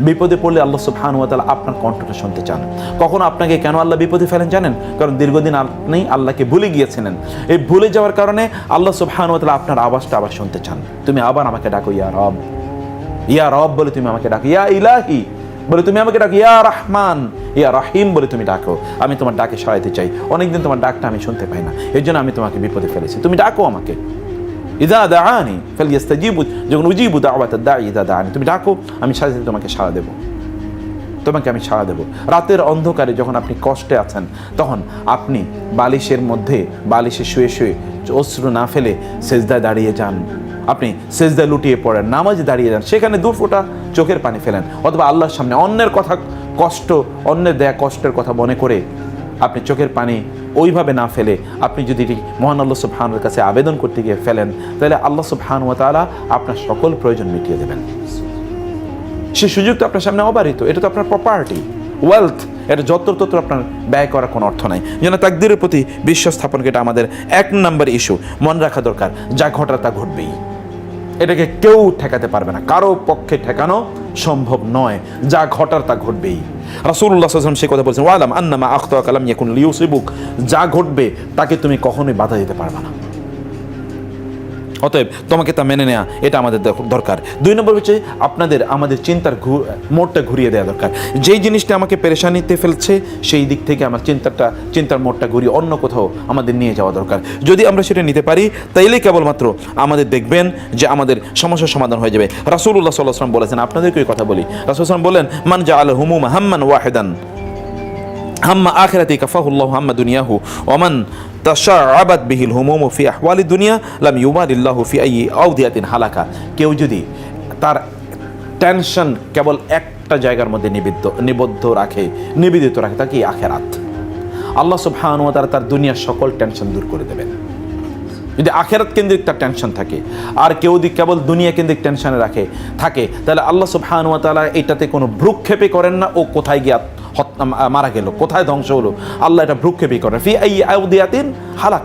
বিপদে পড়লে আল্লাহ সুবহানাহু ওয়া তাআলা আপনার কণ্ঠটা শুনতে চান। কখনো আপনাকে কেন আল্লাহ বিপদে ফেলেন জানেন? কারণ দীর্ঘদিন আপনি আল্লাহকে ভুলে গিয়েছিলেন। এই ভুলে যাওয়ার কারণে আল্লাহ সুবহানাহু ওয়া তাআলা আপনার আওয়াজটা আবার শুনতে চান। তুমি আবার আমাকে ডাকো ইয়া রব, ইয়া রব বলে তুমি আমাকে ডাকো, ইয়া ইলাহি বলে তুমি আমাকে ডাকো, ইয়া রহমান, ইয়া রহিম বলে তুমি ডাকো। আমি তোমার ডাকে সহায়তা চাই। অনেকদিন তোমার ডাকটা আমি শুনতে পাই না, এর জন্য আমি তোমাকে বিপদে ফেলেছি। তুমি ডাকো আমাকে। ইযা দাআনি ফালইস্তাজিবু, যখন উজিবু দাওয়াতাদ দাঈ ইযা দাআনি, তুমি ডাকো, আমি সাথে সাথে তোমাকে সাড়া দেব, তোমাকে আমি সাড়া দেব। রাতের অন্ধকারে যখন আপনি কষ্টে আছেন, তখন আপনি বালিশের মধ্যে বালিশে শুয়ে শুয়ে অশ্রু না ফেলে সেজদায় দাঁড়িয়ে যান, আপনি সেজদায় লুটিয়ে পড়েন, নামাজে দাঁড়িয়ে যান, সেখানে দু ফোঁটা চোখের পানি ফেলেন, অথবা আল্লাহর সামনে অন্যের কথা, কষ্ট, অন্যের দেয়া কষ্টের কথা মনে করে আপনি চোখের পানি ওইভাবে না ফেলে আপনি যদি মহান আল্লাহ সুবহানাহুর কাছে আবেদন করতে গিয়ে ফেলেন, তাহলে আল্লাহ সুবহানাহু ওয়া তাআলা আপনার সকল প্রয়োজন মিটিয়ে দেবেন। সে সুযোগ তো আপনার সামনে অবারিত, এটা তো আপনার প্রপার্টি, ওয়েলথ, এটা যত্রতত্র আপনার ব্যয় করার কোনো অর্থ নাই। যেন তাকদীরের প্রতি বিশ্বাস স্থাপন, এটা আমাদের 1 নম্বর ইস্যু, মনে রাখা দরকার। যা ঘটার তা ঘটবেই, এটাকে কেউ ঠেকাতে পারবে না, কারো পক্ষে ঠেকানো সম্ভব নয়। যা ঘটার তা ঘটবেই। রাসূলুল্লাহ সাল্লাল্লাহু আলাইহি ওয়াসাল্লাম সে কথা বলেছেন, ওয়ালাম আন্নামা আখতাআকা লাম ইয়াকুন লিয়ুসিবুক, যা ঘটবে তাকে তুমি কখনোই বাধা দিতে পারবে না। অতএব তোমাকে তা মেনে নেওয়া, এটা আমাদের দরকার। 2 নম্বর হচ্ছে আমাদের চিন্তার মোড়টা ঘুরিয়ে দেওয়া দরকার। যেই জিনিসটা আমাকে পেরেশানিতে ফেলছে, সেই দিক থেকে আমার চিন্তার মোড়টা ঘুরিয়ে অন্য কোথাও আমাদের নিয়ে যাওয়া দরকার। যদি আমরা সেটা নিতে পারি, তাইলেই কেবলমাত্র আমাদের দেখবেন যে আমাদের সমস্যার সমাধান হয়ে যাবে। রাসূলুল্লাহ সাল্লাল্লাহু আলাইহি ওয়াসাল্লাম বলেছেন, আপনাদেরকে এই কথা বলি, রাসূলুল্লাহ সাল্লাল্লাহু আলাইহি ওয়াসাল্লাম বলেন, মান জাআলা হুমুমা হাম্মান ওয়াহিদান হাম্মা আখিরাতি কাফাহুল্লাহু হাম্মা দুনিয়াহু ওয়া মান তাশাআবাত বিহিল হুমুমু ফি আহওয়ালি দুনিয়া লাম ইউমারিল্লাহু ফি আইয়ি আওদিয়াতিন হালাকা। কেউ যদি তার টেনশন কেবল একটা জায়গার মধ্যে নিবিদিত রাখে, তাকে আখিরাত, আল্লাহ সুবহানাহু ওয়া তাআলা তার দুনিয়ার সকল টেনশন দূর করে দেবেন। যদি আখিরাত কেন্দ্রিক তার টেনশন থাকে, আর কেউ যদি কেবল দুনিয়া কেন্দ্রিক টেনশনে থাকে, তাহলে আল্লাহ সুবহানাহু ওয়া তাআলা এটাতে কোনো ভ্রুক্ষেপই করেন না। ও কোথায় গিয়া মারা গেল, কোথায় ধ্বংস হলো, আল্লাহ এটা ভ্রুক্ষেপই করেন। ফি আইয়ি আওদিয়াতিন হালাক,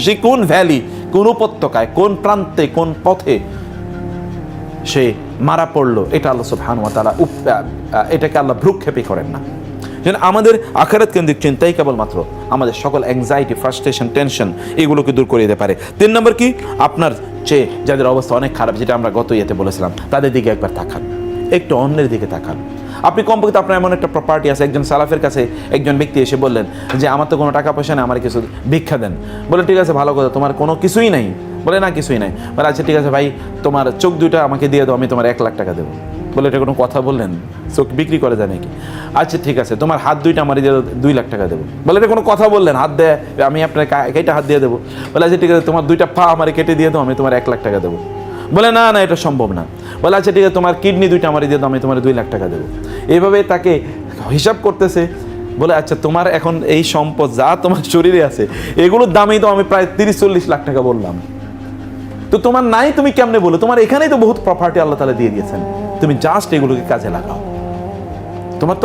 সে কোন ভ্যালি, কোন উপত্যকায়, কোন প্রান্তে, কোন পথে সে মারা পড়লো, এটা আল্লাহ সুবহানাহু ওয়া তাআলা এটাকে আল্লাহ ভ্রুক্ষেপই করেন না। যেন আমাদের আখিরাত কেন্দ্রিক চিন্তাই কেবলমাত্র আমাদের সকল অ্যাংজাইটি, ফ্রাস্ট্রেশন, টেনশন এগুলোকে দূর করে দিতে পারে। 3 নম্বর কি, আপনার চেয়ে যাদের অবস্থা অনেক খারাপ, যেটা আমরা গত ইয়েতে বলেছিলাম, তাদের দিকে একবার তাকান, একটু অন্যের দিকে তাকান। আপনি কমপক্ষে আপনার এমন একটা প্রপার্টি আছে। একজন সালাফের কাছে একজন ব্যক্তি এসে বললেন যে, আমার তো কোনো টাকা পয়সা নেই, আমার কিছু ভিক্ষা দেন। বলে, ঠিক আছে, ভালো কথা, তোমার কোনো কিছুই নাই? বলে, না, কিছুই নাই। বলে, আচ্ছা ঠিক আছে ভাই, তোমার চোখ 2টা আমাকে দিয়ে দাও, আমি তোমার 1 লাখ টাকা দেবো। বলে, এটা কোনো কথা বললেন? চোখ বিক্রি করে যায় নাকি? আচ্ছা ঠিক আছে, তোমার হাত 2টা আমার দিয়ে 2 লাখ টাকা দেবো। বলে, এটা কোনো কথা বললেন? হাত দেয়, আমি আপনার কেটে হাত দিয়ে দেবো। বলে, আচ্ছা ঠিক আছে, তোমার 2টা পা আমার কেটে দিয়ে দাও, আমি তোমার 1 লাখ টাকা দেবো। বলে, না না, এটা সম্ভব না। বলে, আচ্ছা ঠিক আছে, তোমার কিডনি 2টা আমার দিয়ে দাও, আমি তোমার 2 লাখ টাকা দেবো। এইভাবে তাকে হিসাব করতেছে। বলে, আচ্ছা তোমার এখন এই সম্পদ যা তোমার শরীরে আছে, এগুলোর দামেই তো আমি প্রায় 30-40 লাখ টাকা বললাম। তো তোমার নাই, তুমি কেমনে বলো? তোমার এখানেই তো বহুত প্রপার্টি আল্লাহ তাআলা দিয়ে দিয়েছেন, তুমি জাস্ট এগুলোকে কাজে লাগাও। তোমার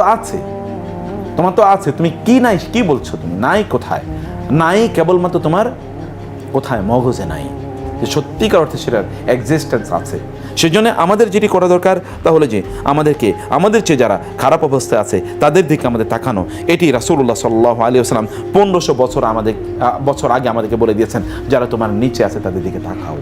তো আছে, তুমি কি নাই, কি বলছো? তুমি নাই কোথায়? নাই কেবলমাত্র তোমার কোথায়? মগজে নাই, যে সত্যিকার অর্থে সেটার এক্সিস্টেন্স আছে। সেজন্য আমাদের যেটি করা দরকার, তাহলে যে আমাদের চেয়ে যারা খারাপ অবস্থায় আছে তাদের দিকে আমাদের তাকানো। এটি রাসূলুল্লাহ সাল্লাল্লাহু আলাইহি ওয়াসাল্লাম 1500 বছর আগে আমাদেরকে বলে দিয়েছেন, যারা তোমার নিচে আছে তাদের দিকে তাকাও,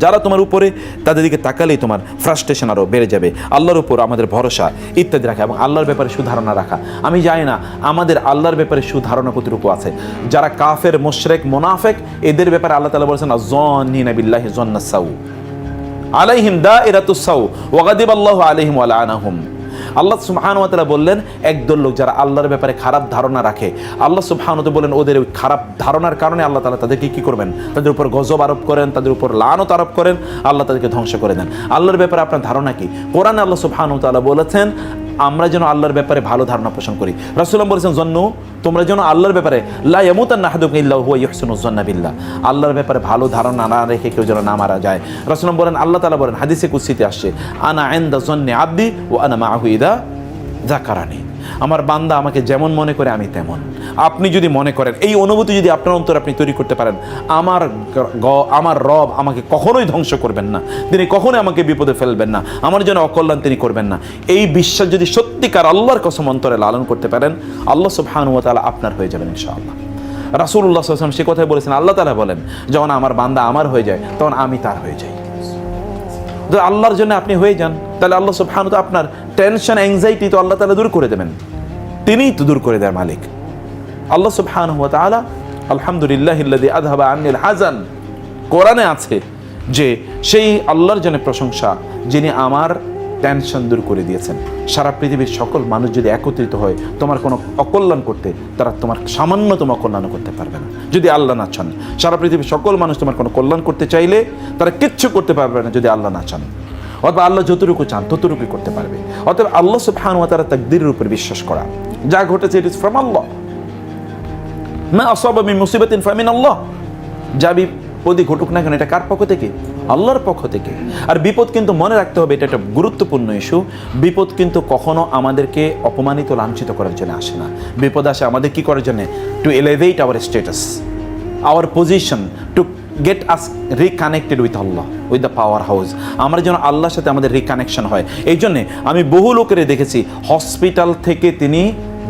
যারা তোমার উপরে, তাদের দিকে তাকালেই তোমার ফ্রাস্ট্রেশন আরও বেড়ে যাবে। আল্লাহর উপর আমাদের ভরসা ইত্যাদি রাখা, এবং আল্লাহর ব্যাপারে সুধারণা রাখা। আমি জানি না আমাদের আল্লাহর ব্যাপারে সুধারণা কতটুকু আছে। যারা কাফের, মুশরিক, মুনাফিক, এদের ব্যাপারে আল্লাহ তাআলা বলেছেন, আয-যান্নিনা বিল্লাহি যান্নাস সাউ আলাইহিম দাইরাতুস সাউ ওয়া গাদিবাল্লাহু আলাইহিম ওয়া লাআনাহুম। আল্লাহ সুবহানাহু ওয়া তাআলা বললেন, একদল লোক যারা আল্লাহর ব্যাপারে খারাপ ধারণা রাখে, আল্লাহ সুবহানাহু ওয়া তাআলা বলেন ওদের ওই খারাপ ধারণার কারণে আল্লাহ তাআলা তাদেরকে কি করবেন? তাদের উপর গজব আরোপ করেন, তাদের উপর লানত আরোপ করেন, আল্লাহ তাদেরকে ধ্বংস করে দেন। আল্লাহর ব্যাপারে আপনার ধারণা কি? কোরআনে আল্লাহ সুবহানাহু ওয়া তাআলা বলেছেন আমরা যেন আল্লাহর ব্যাপারে ভালো ধারণা পোষণ করি। রাসূলুল্লাহ বলেছেন, জন্নু, তোমরা যেন আল্লাহর ব্যাপারে লা ইয়ামুতান্না আহাদুকুম ইল্লা হুয়া ইহসিনুজ যান্না বিল্লাহ, আল্লাহর ব্যাপারে ভালো ধারণা না রেখে কেউ যেন না মারা যায়। রাসূলুল্লাহ বলেন, আল্লাহ তাআলা বলেন, হাদিসে কুদসিতে আসছে, আনা ইনদা যান্নি আবদি ওয়া আনা মাআহু ইদা যাকারানি, আমার বান্দা আমাকে যেমন মনে করে আমি তেমন। আপনি যদি মনে করেন, এই অনুভূতি যদি আপনার অন্তরে আপনি তৈরি করতে পারেন, আমার রব আমাকে কখনোই ধ্বংস করবেন না, তিনি কখনোই আমাকে বিপদে ফেলবেন না, আমার জন্য অকল্যাণ তিনি করবেন না, এই বিশ্বাস যদি সত্যিকার আল্লাহর কসম অন্তরে লালন করতে পারেন, আল্লাহ সুবহানাহু ওয়া তাআলা আপনার হয়ে যাবেন ইনশাআল্লাহ। রাসূলুল্লাহ সাল্লাল্লাহু আলাইহি ওয়াসাল্লাম সে কথাই বলেছেন, আল্লাহ তাআলা বলেন, যখন আমার বান্দা আমার হয়ে যায় তখন আমি তার হয়ে যাই। যদি আল্লাহর জন্য আপনি হয়ে যান, তাহলে আল্লাহ সুবহানাহু ওয়া তাআলা আপনার টেনশন, অ্যাংজাইটি তো আল্লাহ তাআলা দূর করে দেবেন, তিনিই তো দূর করে দেওয়ার মালিক। আল্লাহ সুবহানাহু ওয়া তাআলা আলহামদুলিল্লাহিল্লাযী আযহাবা আন্নিল হাযান, কোরআনে আছে যে সেই আল্লাহর জন্য প্রশংসা যিনি আমার টেনশন দূর করে দিয়েছেন। সারা পৃথিবীর সকল মানুষ যদি একত্রিত হয় তোমার কোনো অকল্যাণ করতে, তারা তোমার সামান্যতম অকল্যাণ করতে পারবে না যদি আল্লাহ না চান। সারা পৃথিবীর সকল মানুষ তোমার কোনো কল্যাণ করতে চাইলে তারা কিচ্ছু করতে পারবে না যদি আল্লাহ না চান। অথবা আল্লাহ যতটুকু চান ততটুকুই করতে পারবে। অতএব আল্লাহ সুবহানাহু ওয়া তাআলা তাকদীরের উপর বিশ্বাস করা, যা ঘটেছে ইট ইজ ফ্রম আল্লাহ, মা আসাবা মিন মুসিবাতিন ফামিন আল্লাহ, যা বিপদই ঘটুক না কেন এটা কার পক্ষ থেকে? আল্লাহর পক্ষ থেকে। আর বিপদ কিন্তু মনে রাখতে হবে, এটা একটা গুরুত্বপূর্ণ ইস্যু, বিপদ কিন্তু কখনো আমাদেরকে অপমানিত লাঞ্ছিত করার জন্য আসে না। বিপদ আসে আমাদের কি করার জন্য? To elevate our status, our position, to get us reconnected with Allah, with the powerhouse. আমার যেন আল্লাহর সাথে আমাদের রিকানেকশন হয়। এই জন্যে আমি বহু লোকের দেখেছি হসপিটাল থেকে তিনি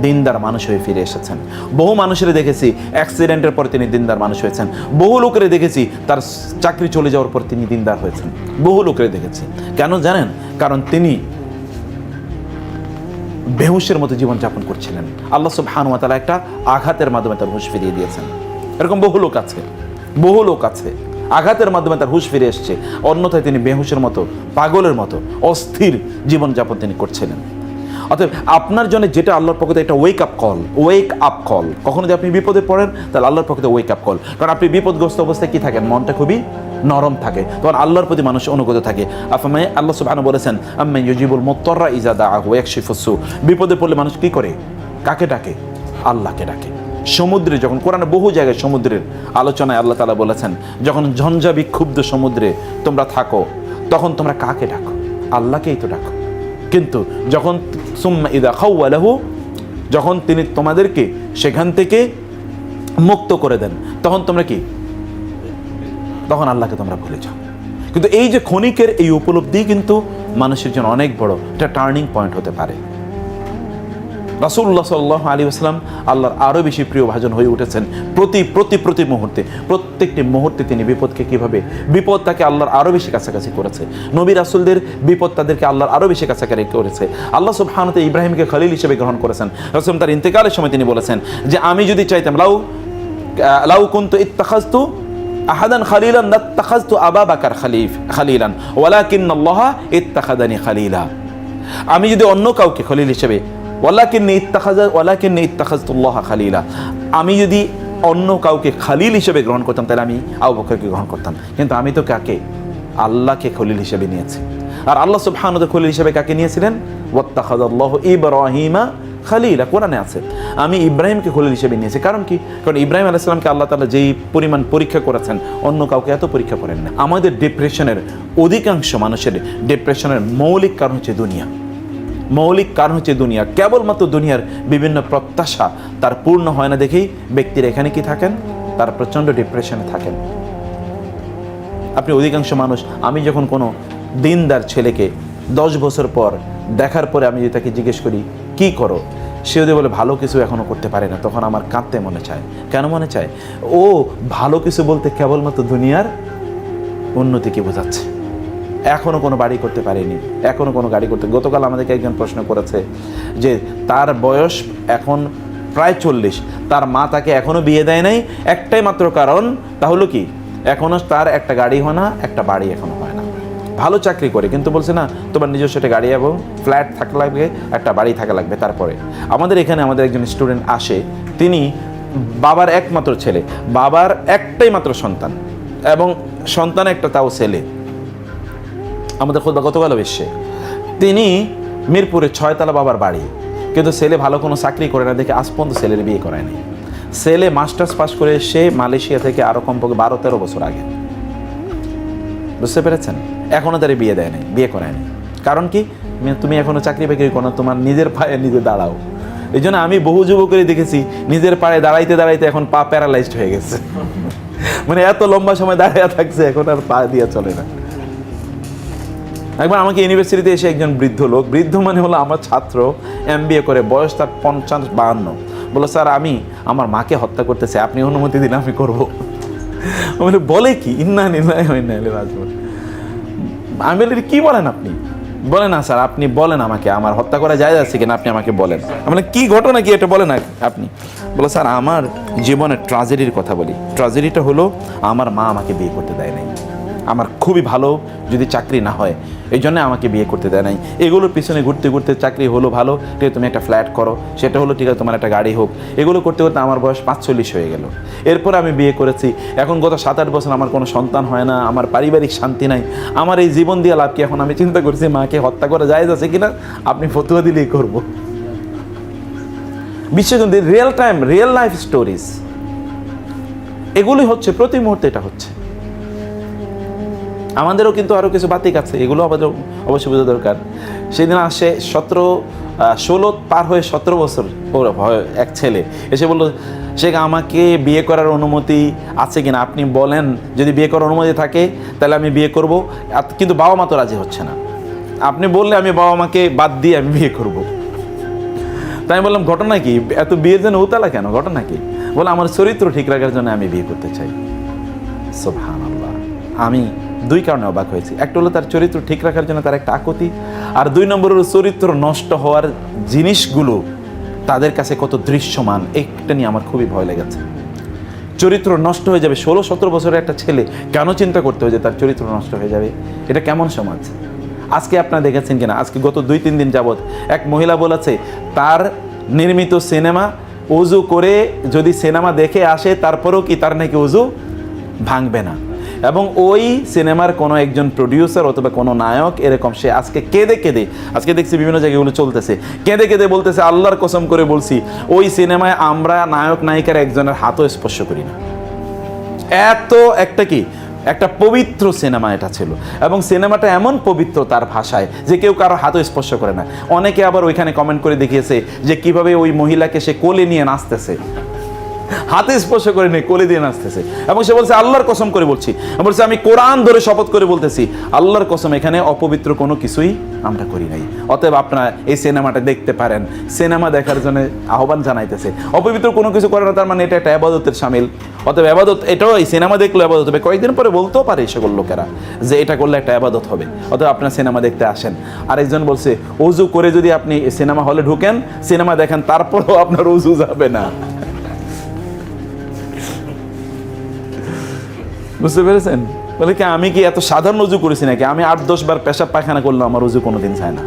দিনদার মানুষ হয়ে ফিরে এসেছেন। বহু মানুষের দেখেছি অ্যাক্সিডেন্টের পর তিনি দিনদার মানুষ হয়েছেন। বহু লোকের দেখেছি তার চাকরি চলে যাওয়ার পর তিনি দিনদার হয়েছেন। বহু লোকের দেখেছি। কেন জানেন? কারণ তিনি বেহুশের মতো জীবনযাপন করছিলেন, আল্লাহ সুবহানাহু ওয়া তাআলা একটা আঘাতের মাধ্যমে তার হুঁশ ফিরিয়ে দিয়েছেন। এরকম বহু লোক আছে, বহু লোক আছে আঘাতের মাধ্যমে তার হুঁশ ফিরে এসছে, অন্যথায় তিনি বেহুশের মতো, পাগলের মতো অস্থির জীবনযাপন তিনি করছিলেন। অতএব আপনার জন্য যেটা আল্লাহর পক্ষ থেকে একটা wake up call, wake up call. কখনো যদি আপনি বিপদে পড়েন তাহলে আল্লাহর পক্ষ থেকে ওয়েক আপ কল, কারণ আপনি বিপদগ্রস্ত অবস্থায় কি থাকেন? মনটা খুবই নরম থাকে, তখন আল্লাহর প্রতি মানুষ অনুগত থাকে। আল্লাহ সুবহানাহু বলেছেন, আম্মান ইউজিবুল মুত্তাররা ইযা দাআহু ওয়া ইয়াকশিফুস সু। বিপদে পড়লে মানুষ কি করে? কাকে ডাকে? আল্লাহকে ডাকে। সমুদ্রে যখন, কোরআনে বহু জায়গায় সমুদ্রের আলোচনায় আল্লাহ তাআলা বলেছেন, যখন ঝঞ্ঝা বিক্ষুব্ধ সমুদ্রে তোমরা থাকো তখন তোমরা কাকে ডাকো? আল্লাহকেই তো ডাকো। কিন্তু যখন সুম্মা ইযা খাওয়ালাহু, যখন তিনি তোমাদেরকে সেখান থেকে মুক্ত করে দেন তখন তোমরা কি? তখন আল্লাহকে তোমরা ভুলে যাও। কিন্তু এই যে ক্ষণিকের এই উপলব্ধি কিন্তু মানুষের জন্য অনেক বড় একটা টার্নিং পয়েন্ট হতে পারে। রাসূলুল্লাহ সাল্লাল্লাহু আলাইহি ওয়াসাল্লাম আল্লাহর আরও বেশি প্রিয় ভাজন হয়ে উঠেছেন প্রতি মুহূর্তে। প্রত্যেকটি মুহূর্তে তিনি বিপদকে কিভাবে, বিপদ তাকে আল্লাহর আরও বেশি কাছাকাছি করেছে। নবী রাসূলদের বিপদ তাদেরকে আল্লাহর আরও বেশি কাছাকাছি করেছে। আল্লাহ সুবহানাহু ওয়া তাআলা ইব্রাহিমকে খলিল হিসেবে গ্রহণ করেছেন। রাসূল তার ইন্তেকালের সময় তিনি বলেছেন যে আমি যদি চাইতাম, লাউ কুনতু ইত্তাখাযতু আহাদান খালিলান লাত্তাখাযতু আবা বকর খালিলান ওয়ালাকিন্নাল্লাহা ইত্তাখাযানি খালিলা। আমি যদি অন্য কাউকে খলিল হিসেবে, ওয়ালাকিন্নী ইত্তাখাযতুল্লাহা খালিলা, আমি যদি অন্য কাউকে খালিল হিসেবে গ্রহণ করতাম তাহলে আমি আবু বকরকে গ্রহণ করতাম। কিন্তু আমি তো কাকে? আল্লাহকে খলিল হিসেবে নিয়েছি। আর আল্লাহ সুবহানাহু ওয়া তাআলা খলিল হিসেবে কাকে নিয়েছিলেন? ওয়াত্তাখাযাল্লাহু ইব্রাহিমা খালিলা, কোরআনে আছে আমি ইব্রাহিমকে খলিল হিসেবে নিয়েছি। কারণ কি? কারণ ইব্রাহিম আলাইহিস সালামকে আল্লাহ তাআলা যেই পরিমাণ পরীক্ষা করেছেন অন্য কাউকে এত পরীক্ষা করেন না। আমাদের ডিপ্রেশনের, অধিকাংশ মানুষের ডিপ্রেশনের মৌলিক কারণ হচ্ছে দুনিয়া। মৌলিক কারণ হচ্ছে দুনিয়া। কেবলমাত্র দুনিয়ার বিভিন্ন প্রত্যাশা তার পূর্ণ হয় না দেখেই ব্যক্তিরা এখানে কি থাকেন? তার প্রচণ্ড ডিপ্রেশনে থাকেন। আপনি অধিকাংশ মানুষ, আমি যখন কোনো দিনদার ছেলেকে 10 বছর পর দেখার পরে আমি যদি তাকে জিজ্ঞেস করি কি করো, সে যদি বলে ভালো কিছু এখনো করতে পারে না, তখন আমার কাঁদতে মনে চায়। কেন মনে চায়? ও ভালো কিছু বলতে কেবলমাত্র দুনিয়ার উন্নতিকে বোঝাচ্ছে। এখনও কোনো বাড়ি করতে পারেনি, এখনও কোনো গাড়ি করতে। গতকাল আমাদেরকে একজন প্রশ্ন করেছে যে তার বয়স এখন প্রায় 40, তার মা তাকে এখনও বিয়ে দেয় নাই, একটাই মাত্র কারণ, তা হলো কি? এখনও তার একটা গাড়ি হয় না, একটা বাড়ি এখনও হয় না। ভালো চাকরি করে কিন্তু বলছে না তোমার নিজস্ব একটা গাড়ি এবং ফ্ল্যাট থাকা লাগবে, একটা বাড়ি থাকা লাগবে। তারপরে আমাদের এখানে আমাদের একজন স্টুডেন্ট আসে, তিনি বাবার একমাত্র ছেলে, বাবার একটাই মাত্র সন্তান এবং সন্তান একটা, তাও ছেলে। আমাদের খুতবা গতকাল এসছে, তিনি মিরপুরে 6 তলা বাবার বাড়ি, কিন্তু ছেলে ভালো কোনো চাকরি করে না দেখে আজ পর্যন্ত ছেলের বিয়ে করায়নি। ছেলে মাস্টার্স পাস করে এসে মালয়েশিয়া থেকে আরও কমপক্ষে 12-13 বছর আগে, বুঝতে পেরেছেন? এখনও তার বিয়ে দেয় নাই, বিয়ে করায়নি। কারণ কি? তুমি এখনও চাকরি বাকরি করো না, তোমার নিজের পায়ে নিজে দাঁড়াও। এই জন্য আমি বহু যুবককে দেখেছি নিজের পায়ে দাঁড়াইতে দাঁড়াইতে এখন পা প্যারালাইজড হয়ে গেছে, মানে এত লম্বা সময় দাঁড়িয়ে থাকছে এখন আর পা দিয়ে চলে না। একবার আমাকে ইউনিভার্সিটিতে এসে একজন বৃদ্ধ লোক, বৃদ্ধ মানে হলো আমার ছাত্র, MBA করে, বয়স তার 50-52, বলো স্যার আমি আমার মাকে হত্যা করতে চাই, আপনি অনুমতি দিলে আমি করবো। মানে বলে কি, ইন্না লিল্লাহি ওয়া ইন্না ইলাইহি রাজিউন। আমি বলি কি বলেন আপনি? বলে না স্যার আপনি বলেন আমাকে আমার হত্যা করা যায় যাচ্ছে কিনা, আপনি আমাকে বলেন। মানে কি ঘটনা কি এটা বলেন আপনি। বলো স্যার আমার জীবনের ট্র্যাজেডির কথা বলি। ট্র্যাজেডিটা হলো আমার মা আমাকে বিয়ে করতে দেয় নাই, আমার খুবই ভালো যদি চাকরি না হয় এই জন্য আমাকে বিয়ে করতে দেয় নাই। এগুলোর পিছনে ঘুরতে ঘুরতে চাকরি হলো ভালো, ঠিক আছে তুমি একটা ফ্ল্যাট করো, সেটা হলো ঠিক আছে তোমার একটা গাড়ি হোক, এগুলো করতে করতে আমার বয়স 45 হয়ে গেল। এরপর আমি বিয়ে করেছি, এখন গত 7-8 বছর আমার কোনো সন্তান হয় না, আমার পারিবারিক শান্তি নাই, আমার এই জীবন দিয়ে লাভ কি? এখন আমি চিন্তা করছি মাকে হত্যা করা যায় আছে কিনা, আপনি ফতুয়া দিলেই করবো। বিশ্বজনদের real time real life stories এগুলি হচ্ছে, প্রতি মুহূর্তে এটা হচ্ছে। আমাদেরও কিন্তু আরও কিছু বাতিক আছে, এগুলো আমাদের অবশ্যই বোঝা দরকার। সেদিন আসে 16 পার হয়ে 17 বছর এক ছেলে এসে বলল, সে আমাকে বিয়ে করার অনুমতি আছে কিনা আপনি বলেন, যদি বিয়ে করার অনুমতি থাকে তাহলে আমি বিয়ে করব, কিন্তু বাবা মা তো রাজি হচ্ছে না, আপনি বললে আমি বাবা মাকে বাদ দিয়ে আমি বিয়ে করব। তাই আমি বললাম ঘটনা কি, এত বিয়ের জন্য উতালা কেন, ঘটনা কি? বলে আমার চরিত্র ঠিক রাখার জন্য আমি বিয়ে করতে চাই। সুবহানাল্লাহ। আমি 2 কারণে অবাক হয়েছি। একটা হলো তার চরিত্র ঠিক রাখার জন্য তার একটা আকুতি, আর 2 নম্বর হলো চরিত্র নষ্ট হওয়ার জিনিসগুলো তাদের কাছে কত দৃশ্যমান, একটা নিয়ে আমার খুবই ভয় লেগেছে। চরিত্র নষ্ট হয়ে যাবে, 16-17 বছরের একটা ছেলে কেন চিন্তা করতে হয় যে তার চরিত্র নষ্ট হয়ে যাবে? এটা কেমন সমাজ? আজকে আপনারা দেখেছেন কিনা, আজকে গত 2-3 দিন যাবৎ এক মহিলা বলেছে তার নির্মিত সিনেমা ওযু করে যদি সিনেমা দেখে আসে তারপরেও কি তার নাকি ওযু ভাঙবে না, এবং ওই সিনেমার কোনো একজন প্রডিউসার অথবা কোনো নায়ক এরকম সে আজকে কেঁদে কেঁদে, আজকে দেখছি বিভিন্ন জায়গায় এগুলো চলতেছে, কেঁদে কেঁদে বলতেছে আল্লাহর কসম করে বলছি ওই সিনেমায় আমরা নায়ক নায়িকার একজনের হাতও স্পর্শ করি না। এত একটা পবিত্র সিনেমা এটা ছিল, এবং সিনেমাটা এমন পবিত্র তার ভাষায় যে কেউ কারো হাতও স্পর্শ করে না। অনেকে আবার ওইখানে কমেন্ট করে দেখিয়েছে যে কিভাবে ওই মহিলাকে সে কোলে নিয়ে নাচতেছে, হাতে স্পর্শ করে নেই, কোলে দিয়ে নাচতেছে, এবং সে বলছে আল্লাহর কসম করে বলছি, বলছে আমি কোরআন ধরে শপথ করে বলতেছি আল্লাহর কসম এখানে অপবিত্র কোনো কিছুই আমরা করি নাই। অতএব আপনারা এই সিনেমাটা দেখতে পারেন, সিনেমা দেখার জন্য আহ্বান জানাইতেছে। অপবিত্র কোনো কিছু করে না তার মানে এটা একটা ইবাদতের শামিল। অতএব ইবাদত এটাও, এই সিনেমা দেখলে ইবাদত হবে, কয়েকদিন পরে বলতেও পারে সকল লোকেরা যে এটা করলে একটা ইবাদত হবে, অতএব আপনারা সিনেমা দেখতে আসেন। আরেকজন বলছে ওযু করে যদি আপনি সিনেমা হলে ঢুকেন, সিনেমা দেখেন, তারপরেও আপনার ওযু যাবে না। বুঝতে পেরেছেন? বলে কি আমি কি এত সাধারণ উজু করেছি নাকি? আমি 8-10 বার পেশাব পায়খানা করলাম, আমার উজু কোনোদিন চায় না।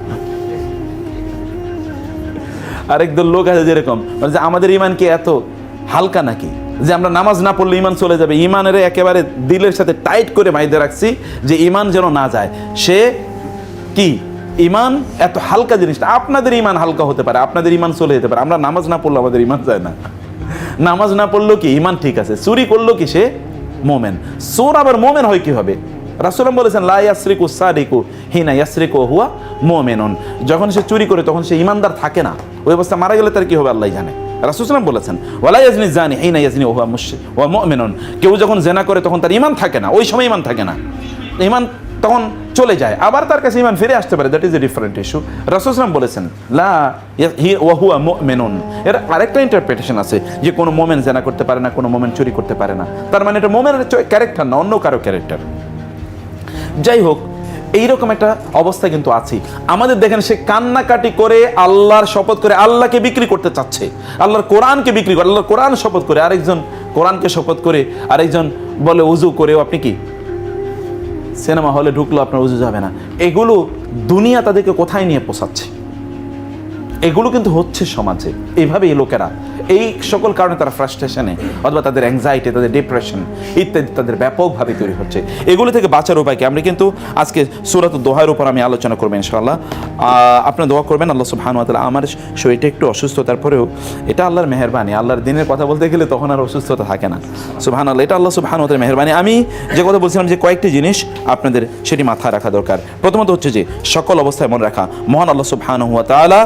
আরেকদল লোক আছে যেরকম মানে যে আমাদের ইমান কি এত হালকা নাকি যে আমরা নামাজ না পড়লে ইমান চলে যাবে? ইমানের একেবারে দিলের সাথে টাইট করে বাইধে রাখছি যে ইমান যেন না যায়। সে কি ইমান এত হালকা জিনিসটা? আপনাদের ইমান হালকা হতে পারে, আপনাদের ইমান চলে যেতে পারে, আমরা নামাজ না পড়লে আমাদের ইমান যায় না। নামাজ না পড়লেও কি ইমান ঠিক আছে, চুরি করলো কি সে মোমেন, চোর আবার মোমেন হয় কি হবে? রাসূল বলেছেন লা ইয়াসরিকু সাদিকু হিনা ইয়াসরিকু হুয়া মুমিনুন, যখন সে চুরি করে তখন সে ইমানদার থাকে না, ওই অবস্থা মারা গেলে তার কি হবে আল্লাহ জানে। রাসূল বলেছেন ওয়ালা ইয়াজনি জানি হিনা ইয়াজনি হুয়া মুমিনুন, কেউ যখন জিনা করে তখন তার ইমান থাকে না, ওই সময় ইমান থাকে না, ইমান তখন চলে যায়, আবার তার কাছে ইমান ফিরে আসতে পারে, that is a different issue. রাসূল বলেছেন লা ওয়া হুয়া মুমিনুন, এর আরেকটা ইন্টারপ্রিটেশন আছে যে কোনো মোমেন জিনা করতে পারে না, কোনো মোমেন চুরি করতে পারে না, তার মানে এটা মোমেনের ক্যারেক্টার না, অন্য কারো ক্যারেক্টার। যাই হোক, এইরকম একটা অবস্থা কিন্তু আছে আমাদের। দেখেন সে কান্নাকাটি করে আল্লাহর শপথ করে আল্লাহকে বিক্রি করতে চাচ্ছে, আল্লাহর কোরআনকে বিক্রি করে, আল্লাহর কোরআন শপথ করে, আরেকজন কোরআনকে শপথ করে, আরেকজন বলে উজু করেও আপনি কি সিনেমা হলে ঢুকলো আপনার উজু যাবে না। এগুলো দুনিয়া তাদেরকে কোথায় নিয়ে পৌঁছাচ্ছে? এগুলো কিন্তু হচ্ছে সমাজে এইভাবেই লোকেরা, এই সকল কারণে তারা ফ্রাস্ট্রেশনে অথবা তাদের অ্যাংজাইটি, তাদের ডিপ্রেশন ইত্যাদি তাদের ব্যাপকভাবে তৈরি হচ্ছে। এগুলো থেকে বাঁচার উপায়কে আমরা কিন্তু আজকে সূরাত দোহার উপর আমি আলোচনা করবো ইনশাআল্লাহ। আপনারা দোয়া করবেন আল্লাহ সুবহানাহু ওয়া তাআলা। আমার শরীরটা একটু অসুস্থতার পরেও এটা আল্লাহর মেহেরবানি, আল্লাহর দিনের কথা বলতে গেলে তখন আর অসুস্থতা থাকে না, সুবহানাল্লাহ, এটা আল্লাহ সুবহানাহু ওয়া তাআলার মেহেরবানি। আমি যে কথা বলছিলাম যে কয়েকটি জিনিস আপনাদের সেটি মাথায় রাখা দরকার। প্রথমত হচ্ছে যে সকল অবস্থায় মনে রাখা মহান আল্লাহ সুবহানাহু ওয়া তাআলা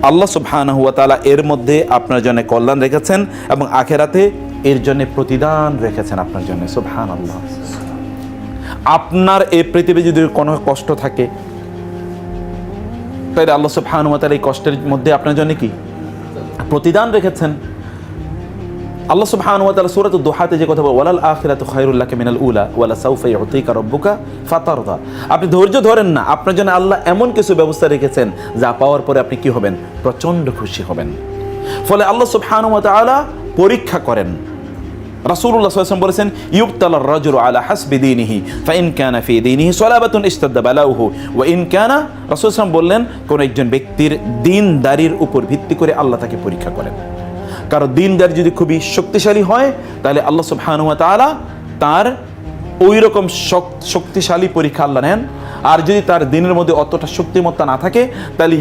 আল্লাহ সুবহানাহু ওয়া তাআলা এর মধ্যে আপনার জন্য কল্যাণ রেখেছেন এবং আখিরাতে এর জন্য প্রতিদান রেখেছেন আপনার জন্য। সুবহানাল্লাহ। আপনার এই পৃথিবীতে যদি কোনো কষ্ট থাকে, তাহলে আল্লাহ সুবহানাহু ওয়া তাআলা এই কষ্টের মধ্যে আপনার জন্য কি প্রতিদান রেখেছেন। আল্লাহ সুবহানাহু ওয়া তাআলা সূরাতুদ দুহাতে যে কথা বলে, ওয়ালাল আখিরাতু খায়রুল লাকা মিনাল উলা ওয়ালা সাউফা ইউতিকা রাব্বুকা ফাতারদা। আপনি ধৈর্য ধরেন না, আপনার জন্য আল্লাহ এমন কিছু ব্যবস্থা রেখেছেন যা পাওয়ার পরে আপনি কি হবেন, প্রচন্ড খুশি হবেন। ফলে আল্লাহ সুবহানাহু ওয়া তাআলা পরীক্ষা করেন। রাসূলুল্লাহ সাল্লাল্লাহু আলাইহি ওয়াসাল্লাম বলেছেন, ইউবতালার রাজুলু আলা হাসবি দীনিহি ফাইন কানা ফি দীনিহি সালাবাতুন ইসতাদা বালাউহু ওয়া ইন কানা। রাসূলুল্লাহ সাল্লাল্লাহু আলাইহি ওয়াসাল্লাম বললেন, কোন একজন ব্যক্তির দ্বীনদারির উপর ভিত্তি করে আল্লাহ তাকে পরীক্ষা করেন। কারণ দ্বীনদার যদি খুবই শক্তিশালী হয়, তাহলে আল্লাহ সুবহানাহু ওয়া তাআলা তার ওই রকম শক্তিশালী পরীক্ষা আল্লাহ নেন। আর যদি তার দ্বীনের মধ্যে অতটা শক্তিমত্তা না থাকে, তাহলে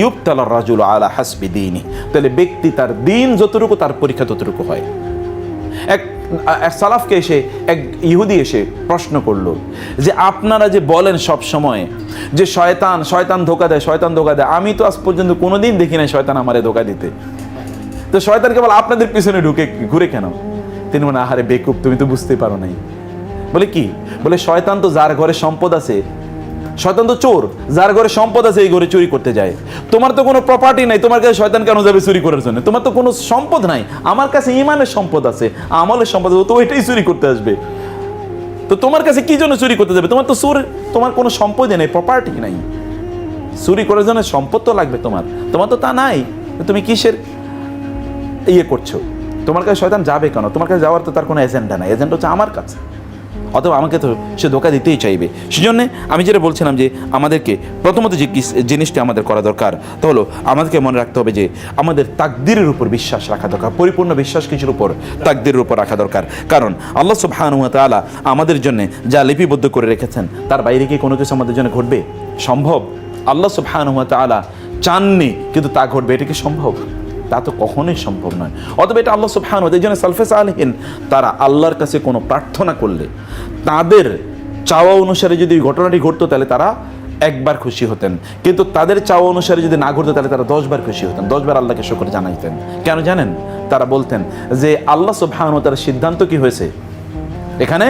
ইউবতালার রাজুলু আলা হাসবি দীনিহি, তাহলে ব্যক্তি তার দ্বীন যতটুকু তার পরীক্ষা ততটুকু হয়। এক সালাফকে এসে এক ইহুদি এসে প্রশ্ন করলো যে আপনারা যে বলেন সব সময় যে শয়তান ধোকা দেয়, শয়তান ধোকা দেয়, আমি তো আজ পর্যন্ত কোনোদিন দেখি নাই শয়তান আমারে ধোকা দিতে, তো শয়তান কেবল আপনাদের পিছনে ঢুকে ঘুরে কেন? তিনি বলেন, আহারে বেকুব, তুমি তো বুঝতে পারো নাই। বলে কি? বলে শয়তান তো যার ঘরে সম্পদ আছে, শয়তান তো চোর, যার ঘরে সম্পদ আছে এই ঘরে চুরি করতে যায়। তোমার তো কোনো প্রপার্টি নাই, তোমার কাছে শয়তান কেন যাবে চুরি করার জন্য? তোমার তো কোনো সম্পদ নাই, আমার কাছে ঈমানের সম্পদ আছে, আমলের সম্পদ আছে, তো ওইটাই চুরি করতে আসবে। তো তোমার কাছে কি জন্য চুরি করতে যাবে? তোমার তো তোমার কোনো সম্পদই নাই, প্রপার্টি নাই, চুরি করার জন্য সম্পদ তো লাগবে তোমার, তোমার তো তা নাই, তুমি কিসের ইয়ে করছো? তোমার কাছে শয়তান যাবে কেন? তোমার কাছে যাওয়ার তো তার কোনো এজেন্ডা নাই, এজেন্ডা হচ্ছে আমার কাছে, অথবা আমাকে তো সে ধোকা দিতেই চাইবে। সেজন্য আমি যেটা বলছিলাম যে আমাদেরকে প্রথমত যে জিনিসটি আমাদের করা দরকার তা হলো আমাদেরকে মনে রাখতে হবে যে আমাদের তাকদীরের উপর বিশ্বাস রাখা দরকার, পরিপূর্ণ বিশ্বাস কিছুর উপর, তাকদীরের উপর রাখা দরকার। কারণ আল্লাহ সুবহানাহু ওয়া তাআলা আমাদের জন্য যা লিপিবদ্ধ করে রেখেছেন তার বাইরে কি কোনো কিছু আমাদের জন্য ঘটবে? সম্ভব? আল্লাহ সুবহানাহু ওয়া তাআলা চাননি কিন্তু তা ঘটবে, এটা কি সম্ভব? তা তো কখনোই সম্ভব নয়। অতএব এটা আল্লাহ সুবহানাহু ওয়া তাআলা, এই জন্য সালফে সালেহিন তারা আল্লাহর কাছে কোনো প্রার্থনা করলে তাদের চাওয়া অনুসারে যদি ঘটনাটি ঘটতো তাহলে তারা একবার খুশি হতেন, কিন্তু তাদের চাওয়া অনুসারে যদি না ঘটতো তাহলে তারা 10 বার খুশি হতেন, 10 বার আল্লাহকে শুকর জানাইতেন। কেন জানেন? তারা বলতেন যে আল্লাহ সুবহানাহু ওয়া তাআলার সিদ্ধান্ত কি হয়েছে, এখানে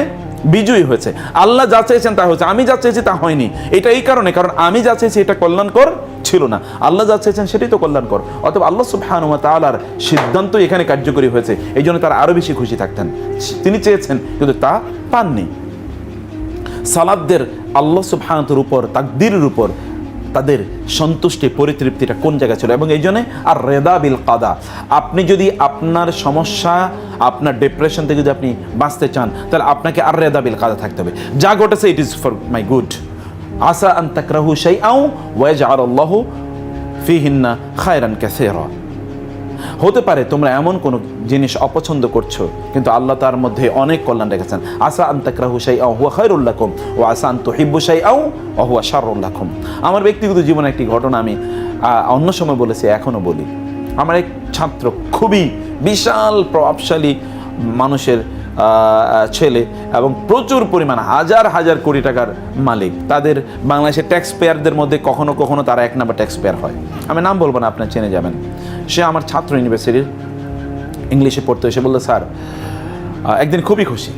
বিজয়ী হয়েছে, আল্লাহ যা চেয়েছেন তা হয়েছে, আমি যা চেয়েছি তা হয়নি। এটা এই কারণে, কারণ আমি যা চেয়েছি এটা কল্যাণকর ছিল না, আল্লাহ যা চেয়েছেন সেটাই তো কল্যাণকর। অতএব আল্লাহ সুবহানাহু ওয়া তাআলার সিদ্ধান্ত এখানে কার্যকরী হয়েছে, এই জন্য তারা আরো বেশি খুশি থাকতেন। তিনি চেয়েছেন কিন্তু তা পাননি। সালাতদের আল্লাহ সুবহানাহু ওয়া তাআলার উপর, তাকদীরের উপর তাদের সন্তুষ্টি, পরিতৃপ্তিটা কোন জায়গায় ছিল? এবং এই জন্যে আর রেদা বিল কাদা, আপনি যদি আপনার সমস্যা, আপনার ডিপ্রেশন থেকে যদি আপনি বাঁচতে চান তাহলে আপনাকে আর রেদা বিল কাদা থাকতে হবে। যা ঘটেছে it is for my good. আসা আন তাকরাহু শাইআন ওয়া ইয়াজআলুল্লাহু ফীহিন্না খায়রান কাসীরা। হতে পারে তোমরা এমন কোন জিনিস অপছন্দ করছো কিন্তু আল্লাহ তার মধ্যে অনেক কল্যাণ রেখেছেন। আসা আন তাকরাহু শাইআন হুয়া খায়রুল লাকুম ওয়া আসা আন তুহিব্বু শাইআন ওয়া হুয়া শাররুল লাকুম। আমার ব্যক্তিগত জীবনে একটি ঘটনা আমি অন্য সময় বলেছি, এখনো বলি। আমার এক ছাত্র, খুবই বিশাল প্রভাবশালী মানুষের ছেলে এবং প্রচুর পরিমাণ হাজার হাজার কোটি টাকার মালিক। তাদের বাংলাদেশের ট্যাক্স পেয়ারদের মধ্যে কখনো কখনো তারা 1 নম্বর ট্যাক্স পেয়ার হয়। আমি নাম বলবো না, আপনার চেনে যাবেন। সে আমার ছাত্র, ইউনিভার্সিটির ইংলিশে পড়তে এসে বললো, স্যার একদিন খুবই খুশি।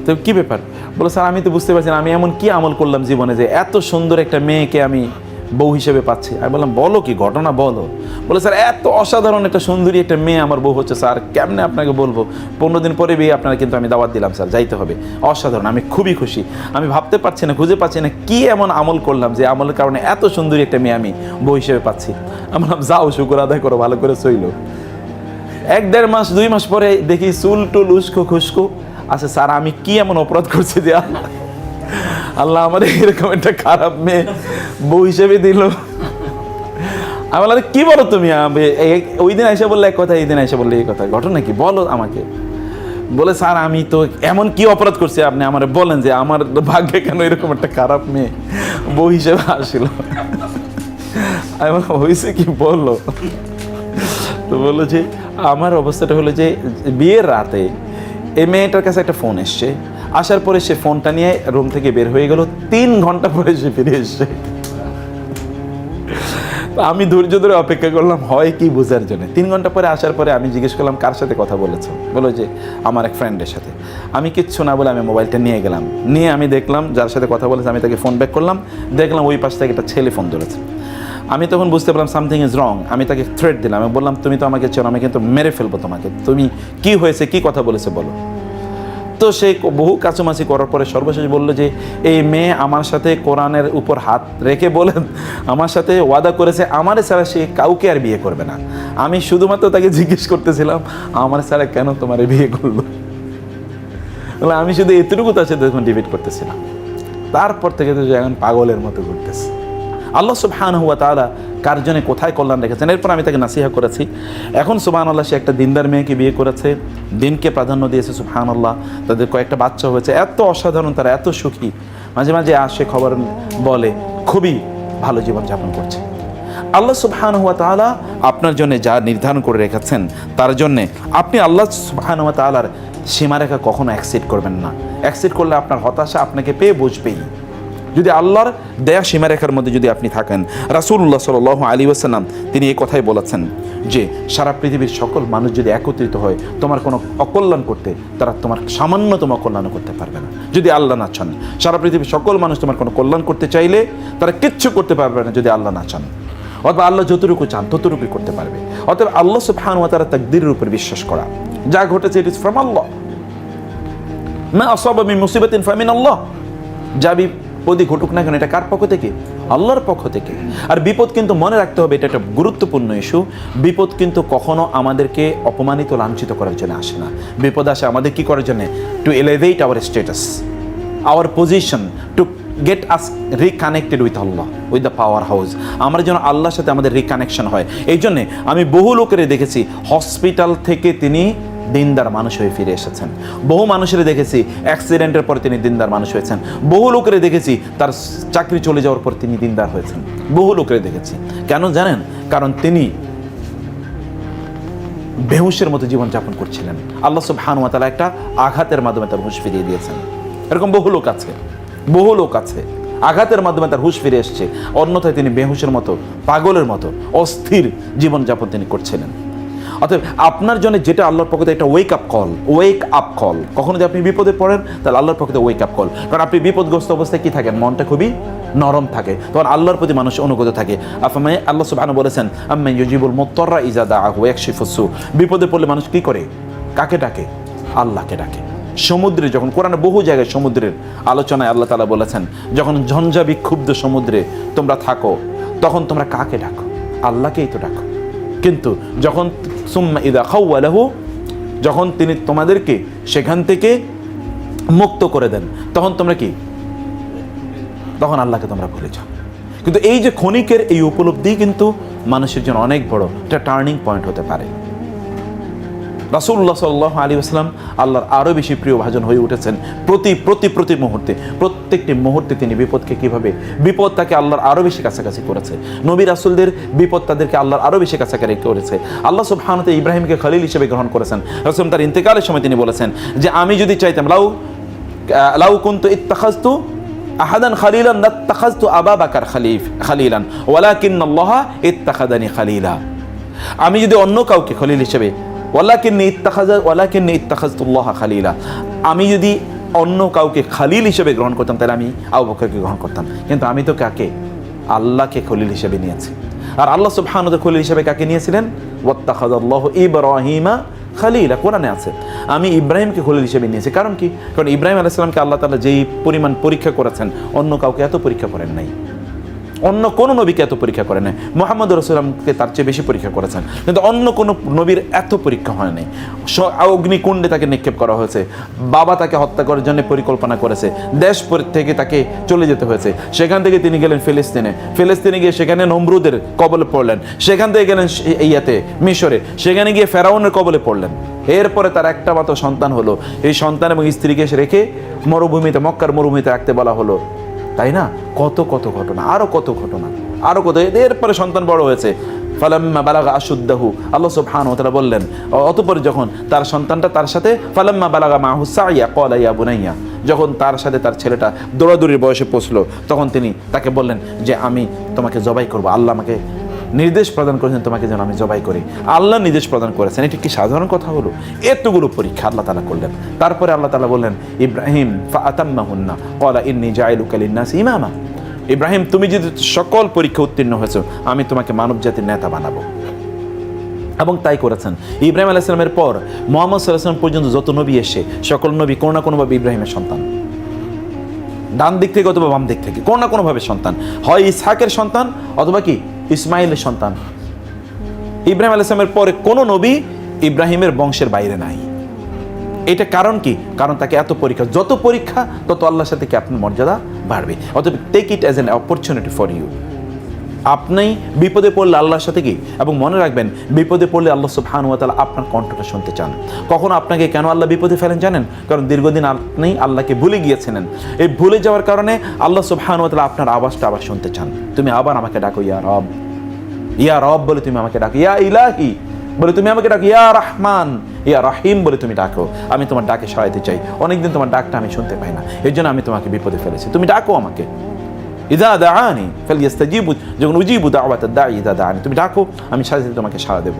তো কী ব্যাপার? বলো, স্যার আমি তো বুঝতে পারছি না আমি এমন কি আমল করলাম জীবনে যে এত সুন্দর একটা মেয়েকে আমি বউ হিসেবে পাচ্ছি। আমি বললাম, বলো কি ঘটনা বলো। বলে, স্যার এত অসাধারণ একটা সুন্দরী একটা মেয়ে আমার বউ হচ্ছে স্যার, কেমনে আপনাকে বলবো, 15 দিন পরে বিয়ে আপনারা, কিন্তু আমি দাওয়াত দিলাম স্যার, যাইতে হবে। অসাধারণ, আমি খুবই খুশি। আমি ভাবতে পারছি না, খুঁজে পাচ্ছি না কি এমন আমল করলাম যে আমলের কারণে এত সুন্দরী একটা মেয়ে আমি বউ হিসেবে পাচ্ছি। আমি বললাম, যাও শুকর আদায় করো, ভালো করে সইল। 1-1.5 মাস 2 মাস পরে দেখি চুল টুল উস্কো খুস্কো। আচ্ছা স্যার আমি কি এমন অপরাধ করছি যে আল্লাহ আমাদের এরকম একটা খারাপ মেয়ে বউ হিসেবে দিল? আমি বললাম, কি বলো তুমি? ওই দিন এসে বললে এক কথা, এই দিন এসে বললে এই কথা, ঘটনা কি বলো আমাকে। বলে, স্যার আমি তো এমন কি অপরাধ করছি আপনি আমার বলেন যে আমার ভাগ্যে কেন এরকম একটা খারাপ মেয়ে বউ হিসেবে আসিল? আমি বললাম, হয়েছে কি বললো? তো বললো যে আমার অবস্থাটা হলো যে বিয়ের রাতে এই মেয়েটার কাছে একটা ফোন এসছে, আসার পরে সে ফোনটা নিয়ে রুম থেকে বের হয়ে গেল, 3 ঘন্টা পরে সে ফিরে এসছে। আমি ধৈর্য ধরে অপেক্ষা করলাম হয় কি বোঝার জন্য। 3 ঘন্টা পরে আসার পরে আমি জিজ্ঞেস করলাম কার সাথে কথা বলেছো, বলো যে আমার এক ফ্রেন্ডের সাথে। আমি কিচ্ছু না বলে আমি মোবাইলটা নিয়ে গেলাম, নিয়ে আমি দেখলাম যার সাথে কথা বলেছে, আমি তাকে ফোন ব্যাক করলাম, দেখলাম ওই পাশ থেকে একটা ছেলে ফোন ধরেছে। আমি তখন বুঝতে পারলাম সামথিং ইজ রং। আমি তাকে থ্রেট দিলাম, আমি বললাম তুমি তো আমাকে চেনো, আমি কিন্তু মেরে ফেলবো তোমাকে, তুমি কি হয়েছে, কি কথা বলেছে বলো। তো সে বহু কাছামাছি করার পরে সর্বশেষ বললো যে এই মেয়ে আমার সাথে কোরআনের উপর হাত রেখে বলেন আমার সাথে ওয়াদা করেছে আমার ছাড়া সে কাউকে আর বিয়ে করবে না। আমি শুধুমাত্র তাকে জিজ্ঞেস করতেছিলাম আমার ছাড়া কেন তোমার বিয়ে করলো। আমি শুধু এতটুকু তার সাথে তখন ডিবেট করতেছিলাম। তারপর থেকে তো এখন পাগলের মতো ঘুরতেছে। আল্লাহ সুবহানাহু ওয়া তাআলা কার জন্য কোথায় কল্যাণ রেখেছেন। এরপর আমি তাকে নাসিহা করেছি। এখন সুবহানাল্লাহ সে একটা দিনদার মেয়েকে বিয়ে করেছে, দিনকে প্রাধান্য দিয়েছে সুবহানাল্লাহ। তাদের কয়েকটা বাচ্চা হয়েছে, এত অসাধারণ, তারা এত সুখী, মাঝে মাঝে আসে খবর বলে, খুবই ভালো জীবনযাপন করছে। আল্লাহ সুবহানাহু ওয়া তাআলা আপনার জন্য যা নির্ধারণ করে রেখেছেন তার জন্যে আপনি আল্লাহ সুবহানাহু ওয়া তাআলার সীমারেখা কখনো অ্যাক্সিড করবেন না। অ্যাক্সিড করলে আপনার হতাশা আপনাকে পেয়ে বসবেই। যদি আল্লাহর দেয়া সীমারেখার মধ্যে যদি আপনি থাকেন, রাসূলুল্লাহ সাল্লাল্লাহু আলাইহি ওয়াসাল্লাম তিনি এই কথাই বলেছেন যে সারা পৃথিবীর সকল মানুষ যদি একত্রিত হয় তোমার কোনো অকল্যাণ করতে, তারা তোমার সামান্যতম অকল্যাণ করতে পারবে না যদি আল্লাহ না চান। সারা পৃথিবীর সকল মানুষ তোমার কোনো কল্যাণ করতে চাইলে তারা কিচ্ছু করতে পারবে না যদি আল্লাহ না চান। অথবা আল্লাহ যতটুকু চান ততটুকুই করতে পারবে। অতএব আল্লাহ সুবহানাহু ওয়া তাআলা তাকদীরের উপর বিশ্বাস করা, যা ঘটেছে ইট ইজ ফ্রম আল্লাহ। মা আসাবা মিন মুসিবাতিন ফামিন আল্লাহ। যা বিপদই ঘটুক না কেন এটা কার পক্ষ থেকে? আল্লাহর পক্ষ থেকে। আর বিপদ কিন্তু মনে রাখতে হবে, এটা একটা গুরুত্বপূর্ণ ইস্যু। বিপদ কিন্তু কখনো আমাদেরকে অপমানিত লাঞ্ছিত করার জন্য আসে না। বিপদ আসে আমাদের কি করার জন্য? To elevate our status, our position, to get us reconnected with Allah, with the powerhouse. আমরা যেন আল্লাহর সাথে আমাদের রিকানেকশন হয়। এই জন্যে আমি বহু লোকের দেখেছি হসপিটাল থেকে তিনি দিনদার মানুষ হয়ে ফিরে এসেছেন। বহু মানুষের দেখেছি অ্যাক্সিডেন্টের পর তিনি দিনদার মানুষ হয়েছেন। বহু লোকের দেখেছি তার চাকরি চলে যাওয়ার পর তিনি দিনদার হয়েছেন। বহু লোকের দেখেছি। কেন জানেন? কারণ তিনি বেহুশের মতো জীবনযাপন করছিলেন। আল্লাহ সুবহানাহু ওয়া তাআলা একটা আঘাতের মাধ্যমে তার হুঁশ ফিরিয়ে দিয়েছেন। এরকম বহু লোক আছে, বহু লোক আছে আঘাতের মাধ্যমে তার হুঁশ ফিরে এসছে। অন্যথায় তিনি বেহুশের মতো, পাগলের মতো অস্থির জীবনযাপন তিনি করছিলেন। অতএব আপনার জন্য যেটা আল্লাহর পক্ষ থেকে একটা wake up call, wake up call. কখনো যদি আপনি বিপদে পড়েন তাহলে আল্লাহর পক্ষ থেকে ওয়েক আপ কল। কারণ আপনি বিপদগ্রস্ত অবস্থায় কি থাকেন? মনটা খুবই নরম থাকে, তখন আল্লাহর প্রতি মানুষ অনুগত থাকে। আফামাই আল্লাহ সুবহানাহু বলেছেন আম্মান ইউজিবুল মুত্তাররা ইযা দাআহু ওয়া ইয়াকশিফুস সু। বিপদে পড়লে মানুষ কি করে? কাকে ডাকে? আল্লাহকে ডাকে। সমুদ্রে যখন, কোরআনে বহু জায়গায় সমুদ্রের আলোচনায় আল্লাহ তাআলা বলেছেন যখন ঝঞ্ঝা বিক্ষুব্ধ সমুদ্রে তোমরা থাকো তখন তোমরা কাকে ডাকো? আল্লাহকেই তো ডাকো। কিন্তু যখন সুম্মা ইযা খাওয়ালাহু, যখন তিনি তোমাদেরকে সেখান থেকে মুক্ত করে দেন তখন তোমরা কি? তখন আল্লাহকে তোমরা ভুলে যাও। কিন্তু এই যে ক্ষণিকের এই উপলব্ধি কিন্তু মানুষের জন্য অনেক বড় একটা টার্নিং পয়েন্ট হতে পারে। রাসূলুল্লাহ সাল্লাল্লাহু আলাইহি ওয়াসাল্লাম আল্লাহর আরও বেশি প্রিয় ভাজন হয়ে উঠেছেন প্রতি মুহূর্তে। প্রত্যেকটি মুহূর্তে তিনি বিপদকে কিভাবে, বিপদ তাকে আল্লাহর আরও বেশি কাছাকাছি করেছে। নবী রাসূলদের বিপদ তাদেরকে আল্লাহর আরও বেশি কাছাকাছি করেছে। আল্লাহ সুবহানাহু ওয়া তাআলা ইব্রাহিমকে খলিল হিসেবে গ্রহণ করেছেন। রাসূল তার ইন্তেকালের সময় তিনি বলেছেন যে আমি যদি চাইতাম লাউ কুনতু ইত্তাখাযতু আহাদান খালিলান লাত্তাখাযতু আবা বকর খালিলান ওয়ালাকিন্নাল্লাহা ইত্তাখাযানি খালিলা। আমি যদি অন্য কাউকে খলিল হিসেবে, ওয়ালাকিন্নী ইত্তাখাযতুল্লাহ খালিলা, আমি যদি অন্য কাউকে খালিল হিসেবে গ্রহণ করতাম তাহলে আমি আবু বকরকে গ্রহণ করতাম। কিন্তু আমি তো কাকে? আল্লাহকে খলিল হিসেবে নিয়েছি। আর আল্লাহ সুবহানাহু ওয়া তাআলা খলিল হিসেবে কাকে নিয়েছিলেন? ওয়াত্তাখাযাল্লাহু ইব্রাহিমা খালিলা, কোরআনে আছে আমি ইব্রাহিমকে খলিল হিসেবে নিয়েছি। কারণ কি? কারণ ইব্রাহিম আলাইহিস সালামকে আল্লাহ তাআলা যেই পরিমাণ পরীক্ষা করেছেন অন্য কাউকে এত পরীক্ষা করেন নাই, অন্য কোনো নবীকে এত পরীক্ষা করে নাই। মুহাম্মদ রাসূলুল্লাহকে তার চেয়ে বেশি পরীক্ষা করেছেন, কিন্তু অন্য কোনো নবীর এত পরীক্ষা হয় নাই। অগ্নিকুণ্ডে তাকে নিক্ষেপ করা হয়েছে, বাবা তাকে হত্যা করার জন্য পরিকল্পনা করেছে, দেশ থেকে তাকে চলে যেতে হয়েছে। সেখান থেকে তিনি গেলেন ফিলিস্তিনে গিয়ে সেখানে নমরুদের কবলে পড়লেন। সেখান থেকে গেলেন মিশরে, সেখানে গিয়ে ফেরাউনের কবলে পড়লেন। এরপরে তার একটা মাত্র সন্তান হলো। এই সন্তান এবং স্ত্রীকে রেখে মরুভূমিতে, মক্কার মরুভূমিতে রাখতে বলা হলো, তাই না? কত কত ঘটনা, আরো কত ঘটনা, আরো কত। এরপরে সন্তান বড় হয়েছে, ফালাম্মা বালাগা আশুদ্দাহু, আল্লাহ সুবহানাহু ওয়া তাআলা বললেন অতঃপর যখন তার সন্তানটা তার সাথে ফালাম্মা বালাগা মাহু সাইয়া ক্বালা ইয়া বুনাইয়া, যখন তার সাথে তার ছেলেটা দৌড়াদৌড়ির বয়সে পৌঁছলো তখন তিনি তাকে বললেন যে আমি তোমাকে জবাই করব, আল্লাহ আমাকে নির্দেশ প্রদান করেছেন তোমাকে যেন আমি জবাই করি। আল্লাহ নির্দেশ প্রদান করেছেন, এটি কি সাধারণ কথা হলো? এতগুলো পরীক্ষা আল্লাহ তাআলা করলেন। তারপরে আল্লাহ তাআলা বললেন, ইব্রাহিম ফাআতাম্মাহুন্না ক্বালা ইন্নী জাইলুকা লিন-নাসি ইমামা। ইব্রাহিম, তুমি যদি সকল পরীক্ষা উত্তীর্ণ হয়েছো, আমি তোমাকে মানব জাতির নেতা বানাবো। এবং তাই করেছেন। ইব্রাহিম আলাইহিস সালামের পর মুহাম্মদ সাল্লাল্লাহু আলাইহি ওয়াসাল্লাম পর্যন্ত যত নবী এসে, সকল নবী কোনো না কোনোভাবে ইব্রাহিমের সন্তান, ডান দিক থেকে অথবা বাম দিক থেকে কোনো না কোনোভাবে সন্তান, হয় ইসহাকের সন্তান অথবা কি ইসমাইলের সন্তান। ইব্রাহিম আলাইহিস সালামের পরে কোনো নবী ইব্রাহিমের বংশের বাইরে নাই। এটা কারণ কি? কারণ তাকে এত পরীক্ষা, যত পরীক্ষা তত আল্লাহর সাথে কি আপনার মর্যাদা বাড়বে। অতএব take it as an opportunity for you. আপনি বিপদে পড়লে আল্লাহর সাথে কি, এবং মনে রাখবেন বিপদে পড়লে আল্লাহ সুবহানাহু ওয়া তাআলা আপনার কণ্ঠটা শুনতে চান। কখনো আপনাকে কেন আল্লাহ বিপদে ফেলেন জানেন? কারণ দীর্ঘদিন আপনি আল্লাহকে ভুলে গিয়েছিলেন। এই ভুলে যাওয়ার কারণে আল্লাহ সুবহানাহু ওয়া তাআলা আপনার আওয়াজটা আবার শুনতে চান। তুমি আবার আমাকে ডাকো, ইয়া রব, ইয়া রব বলে তুমি আমাকে ডাকো, ইয়া ইলাহি বলে তুমি আমাকে ডাকো, ইয়া রহমান, ইয়া রহিম বলে তুমি ডাকো। আমি তোমার ডাকে সাড়া দিতে চাই। অনেকদিন তোমার ডাকটা আমি শুনতে পাই না, এর জন্য আমি তোমাকে বিপদে ফেলেছি। তুমি ডাকো আমাকে। ইযা দাআনি ফালইস্তাজিবু, যখন উজিবু দাওয়াতাদ দাঈ ইযা দাআনি, তুমি ডাকো, আমি সাথে সাথে তোমাকে সাড়া দেব,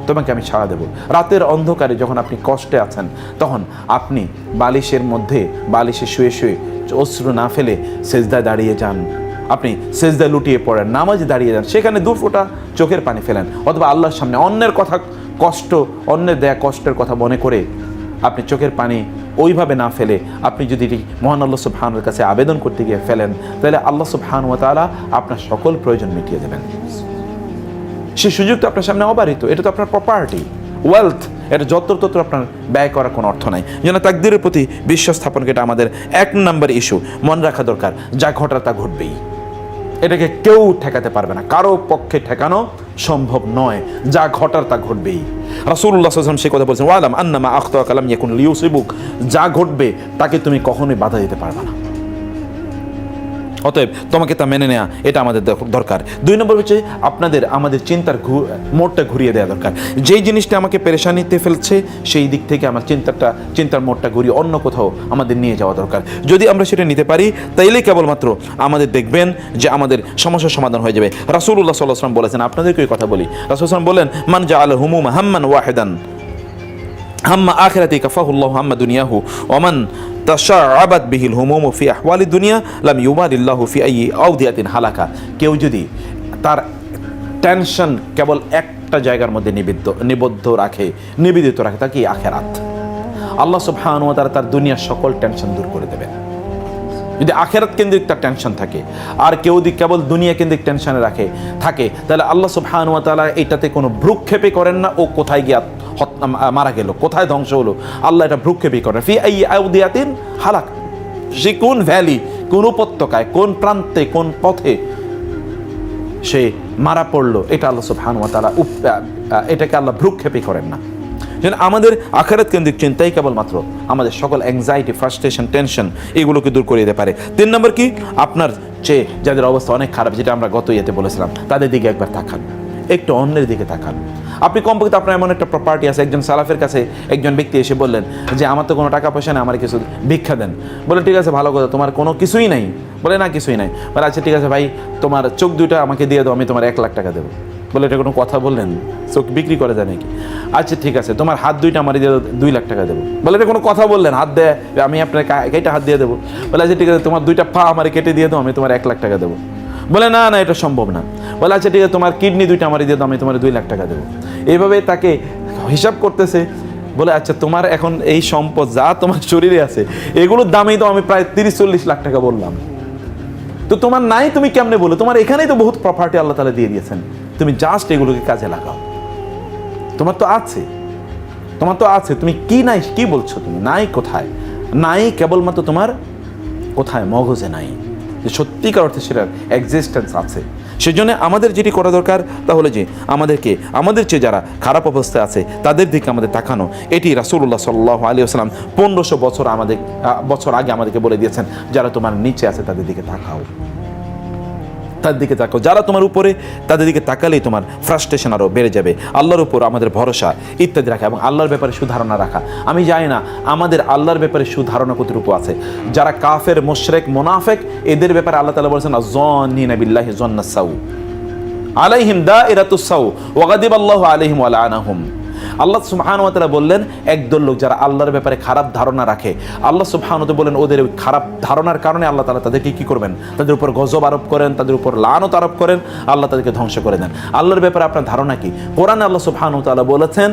তোমাকে আমি সাড়া দেব। রাতের অন্ধকারে যখন আপনি কষ্টে আছেন, তখন আপনি বালিশের মধ্যে বালিশে শুয়ে শুয়ে অশ্রু না ফেলে সেজদায় দাঁড়িয়ে যান, আপনি সেজদায় লুটিয়ে পড়েন, নামাজে দাঁড়িয়ে যান, সেখানে দু ফোঁটা চোখের পানি ফেলেন, অথবা আল্লাহর সামনে অন্যের কথা, কষ্ট, অন্যের দেয়া কষ্টের কথা মনে করে আপনি চোখের পানি ওইভাবে না ফেলে আপনি যদি মহান আল্লাহ সুবহানাহুর কাছে আবেদন করতে গিয়ে ফেলেন, তাহলে আল্লাহ সুবহানাহু ওয়া তাআলা আপনার সকল প্রয়োজন মিটিয়ে দেবেন। সেই সুযোগ তো আপনার সামনে অবারিত, এটা তো আপনার প্রপার্টি, ওয়েলথ, এটা যত্রতত্র আপনার ব্যয় করার কোনো অর্থ নাই। যেন তাকদীরের প্রতি বিশ্বাস স্থাপনকে এটা আমাদের 1 নম্বর ইস্যু মনে রাখা দরকার। যা ঘটার তা ঘটবেই, এটাকে কেউ ঠেকাতে পারবে না, কারো পক্ষে ঠেকানো সম্ভব নয়। যা ঘটার তা ঘটবেই। রাসূলুল্লাহ সাল্লাল্লাহু আলাইহি ওয়াসাল্লাম সে কথা বলেছেন, ওয়ালাম আন্নামা আখতাআকা লাম ইয়াকুন লিউসিবুক, যা ঘটবে তাকে তুমি কখনোই বাধা দিতে পারবে না। অতএব তোমাকে তা মেনে নেওয়া এটা আমাদের দরকার। 2 নম্বর হচ্ছে আমাদের চিন্তার মোড়টা ঘুরিয়ে দেওয়া দরকার। যেই জিনিসটা আমাকে পেরেশানিতে ফেলছে সেই দিক থেকে আমার চিন্তার মোড়টা ঘুরিয়ে অন্য কোথাও আমাদের নিয়ে যাওয়া দরকার। যদি আমরা সেটা নিতে পারি, তাইলে কেবলমাত্র আমাদের দেখবেন যে আমাদের সমস্যার সমাধান হয়ে যাবে। রাসূলুল্লাহ সাল্লাল্লাহু আলাইহি ওয়াসাল্লাম বলেছেন, আপনাদেরকে ওই কথা বলি, রাসূলুল্লাহ সাল্লাল্লাহু আলাইহি ওয়াসাল্লাম বলেন, মান জাআল হুমুমা হাম্মান ওয়াহিদান হাম্মা আখিরাতি কাফাহুল্লাহু হাম্মা দুনিয়াহু ওয়া মান তাশাআবাত বিহিল হুমুমু ফি আহওয়ালিদ দুনিয়া লাম ইউবারিল্লাহু ফি আইয়ি আওদিয়াতিন হালাকা। কেউ যদি তার টেনশন কেবল একটা জায়গার মধ্যে নিবেদিত রাখে তা কি আখিরাত, আল্লাহ সুবহানাহু ওয়া তাআলা তার দুনিয়ার সকল টেনশন দূর করে দেবেন। যদি আখিরাত কেন্দ্রিক তার টেনশন থাকে, আর কেউ যদি কেবল দুনিয়া কেন্দ্রিক টেনশনে থাকে, তাহলে আল্লাহ সুবহানাহু ওয়া তাআলা এটাতে কোনো ভ্রুক্ষেপই করেন না। ও কোথায় গিয়া মারা গেল, কোথায় ধ্বংস হলো, আল্লাহ এটা ভ্রুক্ষেপই করেন। ফি আইয়ি আওদিয়াতিন হালাক, সে কোন ভ্যালি, কোন উপত্যকায়, কোন প্রান্তে, কোন পথে সে মারা পড়লো, এটা আল্লাহ সুবহানাহু ওয়া তাআলা এটাকে আল্লাহ ভ্রুক্ষেপই করেন না। যেন আমাদের আখিরাত কেন্দ্রিক চিন্তাই কেবলমাত্র আমাদের সকল অ্যাংজাইটি, ফ্রাস্ট্রেশন, টেনশন এগুলোকে দূর করে দিতে পারে। 3 নম্বর কি, আপনার চেয়ে যাদের অবস্থা অনেক খারাপ, যেটা আমরা গত ইয়েতে বলেছিলাম, তাদের দিকে একবার তাকান, একটু অন্যের দিকে তাকান। আপনি কমপক্ষে আপনার এমন একটা প্রপার্টি আছে, একজন সালাফের কাছে একজন ব্যক্তি এসে বললেন যে আমার তো কোনো টাকা পয়সা নেই, আমার কিছু ভিক্ষা দেন। বলে ঠিক আছে, ভালো কথা, তোমার কোনো কিছুই নাই? বলে না, কিছুই নাই। বলে আচ্ছা ঠিক আছে ভাই, তোমার চোখ দুইটা আমাকে দিয়ে দাও, আমি তোমার 1 লাখ টাকা দেবো। বলে এটা কোনো কথা বললেন? চোখ বিক্রি করে যায় নাকি? আচ্ছা ঠিক আছে, তোমার হাত দুইটা আমার দিয়ে 2 লাখ টাকা দেবো। বলে এটা কোনো কথা বললেন? হাত দেয়, আমি আপনার কেটে হাত দিয়ে দেবো। বলে আচ্ছা ঠিক আছে, তোমার 2টা পা আমার কেটে দিয়ে দাও, আমি তোমার 1 লাখ টাকা দেবো। বলে না না, এটা সম্ভব না। বলে আচ্ছা ঠিক আছে, তোমার কিডনি 2টা আমার দিয়ে দাও, আমি তোমার 2 লাখ টাকা দেবো। এইভাবে তাকে হিসাব করতেছে। বলে আচ্ছা তোমার এখন এই সম্পদ যা তোমার শরীরে আছে, এগুলোর দামেই তো আমি প্রায় 30-40 লাখ টাকা বললাম, তো তোমার নাই, তুমি কেমনে বলো? তোমার এখানেই তো বহুত প্রপার্টি আল্লাহ তাআলা দিয়ে দিয়েছেন, তুমি জাস্ট এগুলোকে কাজে লাগাও। তোমার তো আছে, তুমি কি নাই, কি বলছো? তুমি নাই কোথায়? নাই কেবলমাত্র তোমার কোথায়? মগজে নাই, যে সত্যিকার অর্থে সেটার এক্সিস্টেন্স আছে। সেজন্য আমাদের যেটি করা দরকার তা হলো যে আমাদের চেয়ে যারা খারাপ অবস্থায় আছে তাদের দিকে আমাদের তাকানো। এটি রাসূলুল্লাহ সাল্লাল্লাহু আলাইহি ওয়াসাল্লাম 1500 বছর আগে আমাদেরকে বলে দিয়েছেন, যারা তোমার নিচে আছে তাদের দিকে তাকাও, যারা তোমার উপরে তাদের দিকে তাকালেই তোমার ফ্রাস্ট্রেশন আরও বেড়ে যাবে। আল্লাহর উপর আমাদের ভরসা ইত্যাদি রাখা এবং আল্লাহর ব্যাপারে সুধারণা রাখা। আমি জানি না আমাদের আল্লাহর ব্যাপারে সুধারণা কতটুকু আছে। যারা কাফের, মুশরিক, মুনাফিক, এদের ব্যাপারে আল্লাহ তাআলা বলেছেন, আয-যান্নিনা বিল্লাহি যান্নাস সাউ, আলাইহিম দাইরাতুস সাউ ওয়া গাদিবাল্লাহু আলাইহিম ওয়া লাআনাহুম। আল্লাহ সুবহানাহু ওয়া তাআলা বললেন, একদল লোক যারা আল্লাহর ব্যাপারে খারাপ ধারণা রাখে, আল্লাহ সুবহানাহু ওয়া তাআলা বলেন ওদের ওই খারাপ ধারণার কারণে আল্লাহ তাআলা তাদেরকে কি করবেন, তাদের উপর গজব আরোপ করেন, তাদের উপর লানত আরোপ করেন, আল্লাহ তাদেরকে ধ্বংস করে দেন। আল্লাহর ব্যাপারে আপনার ধারণা কি? কোরআনে আল্লাহ সুবহানাহু ওয়া তাআলা বলেছেন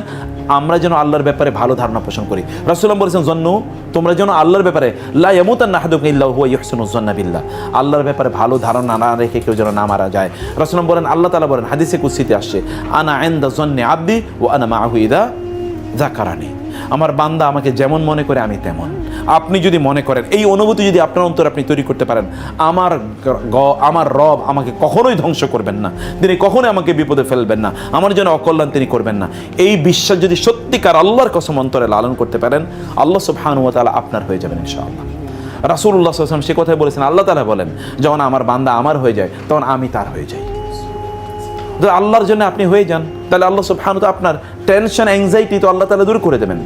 আমরা যেন আল্লাহর ব্যাপারে ভালো ধারণা পোষণ করি। রাসূলুল্লাহ বলেছেন জন্নু, তোমরা যেন আল্লাহর ব্যাপারে লা ইয়ামুতান্না আহাদুকুম ইল্লা হুয়া ইহসিনুজ জান্না বিল্লাহ, আল্লাহর ব্যাপারে ভালো ধারণা না রেখে কেউ যেন না মারা যায়। রাসূলুল্লাহ বলেন, আল্লাহ তাআলা বলেন হাদিসে কুদসিতে আসছে, আনা ইনদা জন্নি আবদি ওয়া আনা মাআহু ইযা যাকারানি, আমার বান্দা আমাকে যেমন মনে করে আমি তেমন। আপনি যদি মনে করেন, এই অনুভূতি যদি আপনার অন্তরে আপনি তৈরি করতে পারেন, আমার রব আমাকে কখনোই ধ্বংস করবেন না, তিনি কখনোই আমাকে বিপদে ফেলবেন না, আমার জন্য অকল্যাণ তিনি করবেন না, এই বিশ্বাস যদি সত্যিকার আল্লাহর কসম অন্তরে লালন করতে পারেন, আল্লাহ সুবহানাহু ওয়া তাআলা আপনার হয়ে যাবেন ইনশাআল্লাহ। রাসূলুল্লাহ সাল্লাল্লাহু আলাইহি ওয়াসাল্লাম সে কথাই বলেছেন, আল্লাহ তাআলা বলেন যখন আমার বান্দা আমার হয়ে যায় তখন আমি তার হয়ে যাই। যদি আল্লাহর জন্য আপনি হয়ে যান, তাহলে আল্লাহ সুবহানাহু ওয়া তাআলা আপনার টেনশন অ্যাংজাইটি তো আল্লাহ তাআলা দূর করে দেবেন,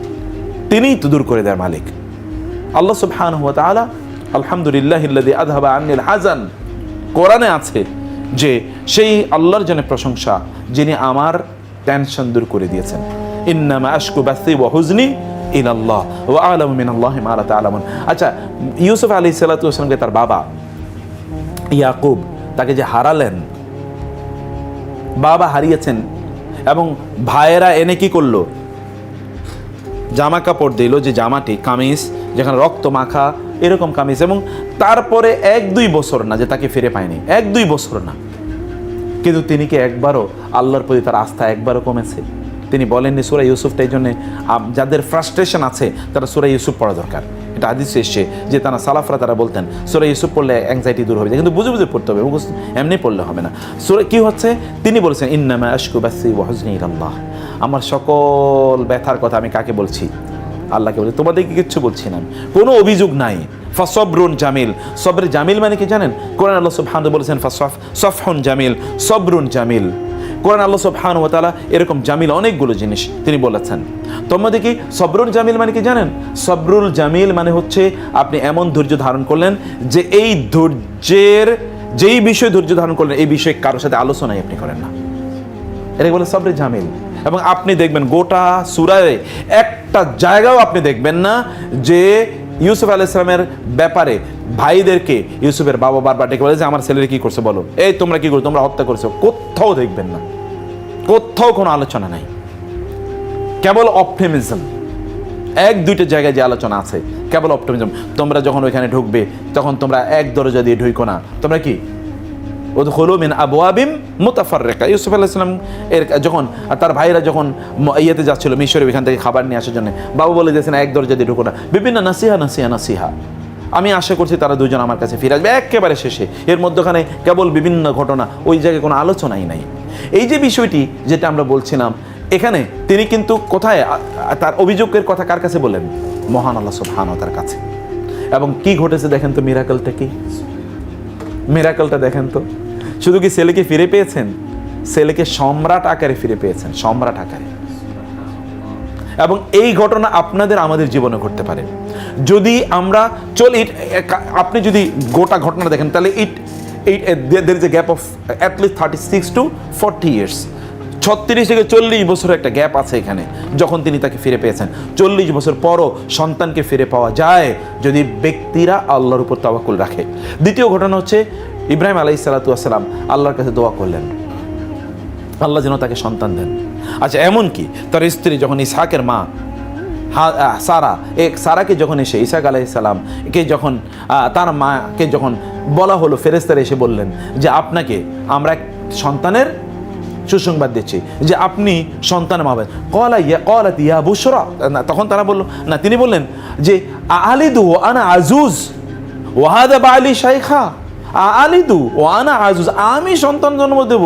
তিনিই তো দূর করে দেয় মালিক আল্লাহ সুবহানাহু ওয়া তাআলা। আলহামদুলিল্লাহিল্লাযী আযহাবা আন্নিল হাযান, কোরআনে আছে যে সেই আল্লাহর জন্য প্রশংসা যিনি আমার টেনশন দূর করে দিয়েছেন। ইন্নামা আশকু বাসি ওয়া হুজনি ইলাল্লাহ ওয়া আ'লামু মিনাল্লাহি মা লা তা'লামুন। আচ্ছা, ইউসুফ আলাইহিস সালাতু ওয়াস সালামকে তার বাবা ইয়াকুব তাকে যে হারালেন, বাবা হারিয়েছেন এবং ভাইয়েরা এনে কি করলো, জামা কাপড় দিল, যে জামাটি কামিজ যেখানে রক্ত মাখা এরকম কামিজ, এবং তারপরে 1-2 বছর না যে তাকে ফিরে পায়নি, 1-2 বছর না, কিন্তু তিনি কি একবারও আল্লাহর প্রতি তার আস্থা একবারও কমেছে? তিনি বলেননি সূরা ইউসুফটা, এই জন্যে যাদের ফ্রাস্ট্রেশন আছে তারা সূরা ইউসুফ পড়া দরকার। এটা হাদিসে এসছে যে তারা সালাফরা তারা বলতেন সূরা ইউসুফ পড়লে অ্যাংজাইটি দূর হবে, কিন্তু বুঝে বুঝে পড়তে হবে, এমনি পড়লে হবে না। সূরা কি হচ্ছে, তিনি বলেছেন ইন্নামা আশকু বাসি ওয়া হুজনি ইলাল্লাহ, আমার সকল ব্যথার কথা আমি কাকে বলছি? আল্লাহকে বলছি, তোমাদেরকে কিচ্ছু বলছি না, কোনো অভিযোগ নাই। ফাসবরুন জামিল, সবরে জামিল মানে কি জানেন? কোরআন আল্লাহ সুবহানাহু ওয়া তাআলা বলেছেন সফহুন জামিল, সবরুন জামিল। কোরআন আল্লাহ সুবহানাহু ওয়া তাআলা এরকম জামিল অনেকগুলো জিনিস তিনি বলেছেন। তোমাদের কি সবরুল জামিল মানে কি জানেন? সবরুল জামিল মানে হচ্ছে আপনি এমন ধৈর্য ধারণ করলেন যে এই ধৈর্যের যেই বিষয় ধৈর্য ধারণ করলেন এই বিষয়ে কারোর সাথে আলোচনাই আপনি করেন না, এটাকে বলে সবরে জামিল। এবং আপনি দেখবেন গোটা সূরায় একটা জায়গাও আপনি দেখবেন না যে ইউসুফ আলাইহিস সালামের ব্যাপারে ভাইদেরকে ইউসুফের বাবা বারবার ডেকে বলে যে আমার ছেলের কি করছে বলো, এই তোমরা কি করছো, তোমরা হত্যা করছো, কোথাও দেখবেন না, কোথাও কোনো আলোচনা নাই, কেবল অপটিমিজম। 1-2টা জায়গায় যে আলোচনা আছে কেবল অপটিমিজম। তোমরা যখন ওইখানে ঢুকবে তখন তোমরা এক দরজা দিয়ে ঢুকো না, তোমরা কি উদখুলু মিন আবওয়াবিম মুতাফাররিকা। ইউসুফ আলাইহিস সালাম এর যখন তার ভাইরা যখন ইয়েতে যাচ্ছিল মিশরে, ওইখান থেকে খাবার নিয়ে আসার জন্য, বাবা বলে দিয়েছেন এক দরজা দিয়ে ঢুকো না, বিভিন্ন নাসিহা। আমি আশা করছি তারা দুজন আমার কাছে ফিরে আসবে একেবারে শেষে। এর মধ্যখানে কেবল বিভিন্ন ঘটনা, ওই জায়গায় কোনো আলোচনাই নাই। এই যে বিষয়টি যেটা আমরা বলছিলাম, এখানে তিনি কিন্তু কোথায় তার অভিযোগের কথা কার কাছে বলেন? মহান আল্লাহ সুবহানাহু ওয়া তাআলার কাছে। এবং কি ঘটেছে দেখেন তো, মিরাকলটা কি, মিরাকলটা দেখেন তো। শুধু কি ছেলেকে ফিরে পেয়েছেন, ছেলেকে সম্রাট আকারে ফিরে পেয়েছেন, সম্রাট আকারে। এবং এই ঘটনা আপনাদের আমাদের জীবনে ঘটতে পারে যদি আমরা চলি। আপনি যদি গোটা ঘটনা দেখেন তাহলে there is a gap of at least 36 to 40 years, 36 থেকে 40 বছরের একটা গ্যাপ আছে এখানে। যখন তিনি তাকে ফিরে পেয়েছেন, 40 বছর পরও সন্তানকে ফিরে পাওয়া যায় যদি ব্যক্তিরা আল্লাহর উপর তাওয়াক্কুল রাখে। দ্বিতীয় ঘটনা হচ্ছে ইব্রাহিম আলাইহিস সালাতু ওয়াস সালাম আল্লাহর কাছে দোয়া করলেন আল্লাহ যেন তাকে সন্তান দেন। আচ্ছা, এমন কি তার স্ত্রী যখন ইসহাকের মা সারাকে যখন এসে ইসহাক আলাইহিস সালামকে যখন তার মাকে যখন বলা হলো, ফেরেশতারা এসে বললেন যে আপনাকে আমরা এক সন্তানের সুসংবাদ দিচ্ছি যে আপনি সন্তান পাবেন। ক্বালাত ইয়া বুশরা, তখন তারা বলল না, তিনি বললেন যে আলিদু ওয়া আনা আজুজ ওয়া হাদা বালি শাইখা, আলিদু ওয়া আনা আজুজ, আমি সন্তান জন্ম দেব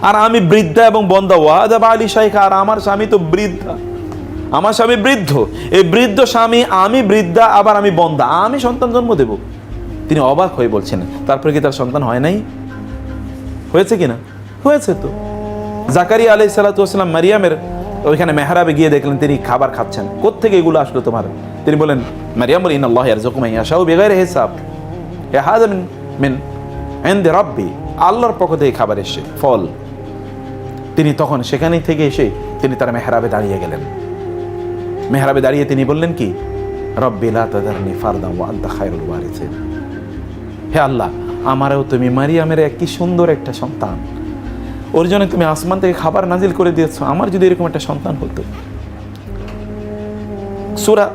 আর আমি বৃদ্ধা এবং বন্ধা, ওয়া হাদা বালি শাইখা, আর আমার স্বামী তো বৃদ্ধা, আমার স্বামী বৃদ্ধ, এই বৃদ্ধ স্বামী, আমি বৃদ্ধা, আবার আমি বন্ধা, আমি সন্তান জন্ম দেব। তিনি অবাক হয়ে বলছেন, তারপরে কি তার সন্তান হয় নাই? হয়েছে কিনা? হয়েছে তো। জাকারিয়া আলাইহিস সালাতু ওয়াস সালাম মারিয়ামের ওইখানে মেহরাবে গিয়ে দেখলেন তিনি খাবার খাচ্ছেন। কোত্থেকে এগুলো আসলো তোমার? তিনি বলেন, মারিয়াম বলেন ইন্নাল্লাহু ইয়ারযুকু মান ইয়াশাউ বিগাইরি হিসাব, হাযা মিন ইনদি রাব্বি, আল্লাহর পক্ষ থেকে খাবার এসেছে, ফল। তিনি তখন সেখানেই থেকে এসে তিনি তার মেহরাবে দাঁড়িয়ে গেলেন। মেহরাবে দাঁড়িয়ে তিনি বললেন কি, রব্বি লা তাযারনি ফারদান ওয়া আনতা খায়রুল ওয়ারিসিন, হে আল্লাহ, আমারও তুমি মারিয়ামের কি সুন্দর একটা সন্তান, ওর জন্য তুমি আসমান থেকে খাবার নাজিল করে দিয়েছো, আমার যদি এরকম একটা সন্তান হতো। সূরা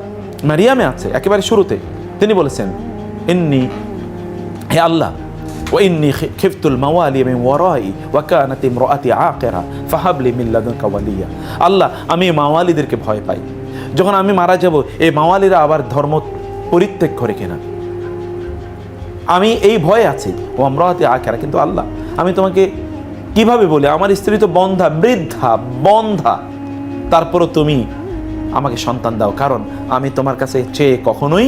মারিয়ামে আছে একেবারে শুরুতে তিনি বলেছেন, ইন্নী, হে আল্লাহ, ওয়া ইন্নী খিফতুল মাওয়ালি মিন ওয়ারাই ওয়া কানাত ইমরাআতি আকিরা ফাহাব লি মিন লাদুনকা ওয়ালিয়া। আল্লাহ, আমি মাওয়ালিদেরকে ভয় পাই, যখন আমি মারা যাব এই মাওয়ালিরা আবার ধর্ম পরিত্যাগ করে কিনা, আমি এই ভয়ে আছি। ও ইমরাআতি আকিরা, কিন্তু আল্লাহ আমি তোমাকে কিভাবে বলি, আমার স্ত্রী তো বন্ধা, বৃদ্ধা বন্ধা, তারপরও তুমি আমাকে সন্তান দাও, কারণ আমি তোমার কাছে চেয়ে কখনোই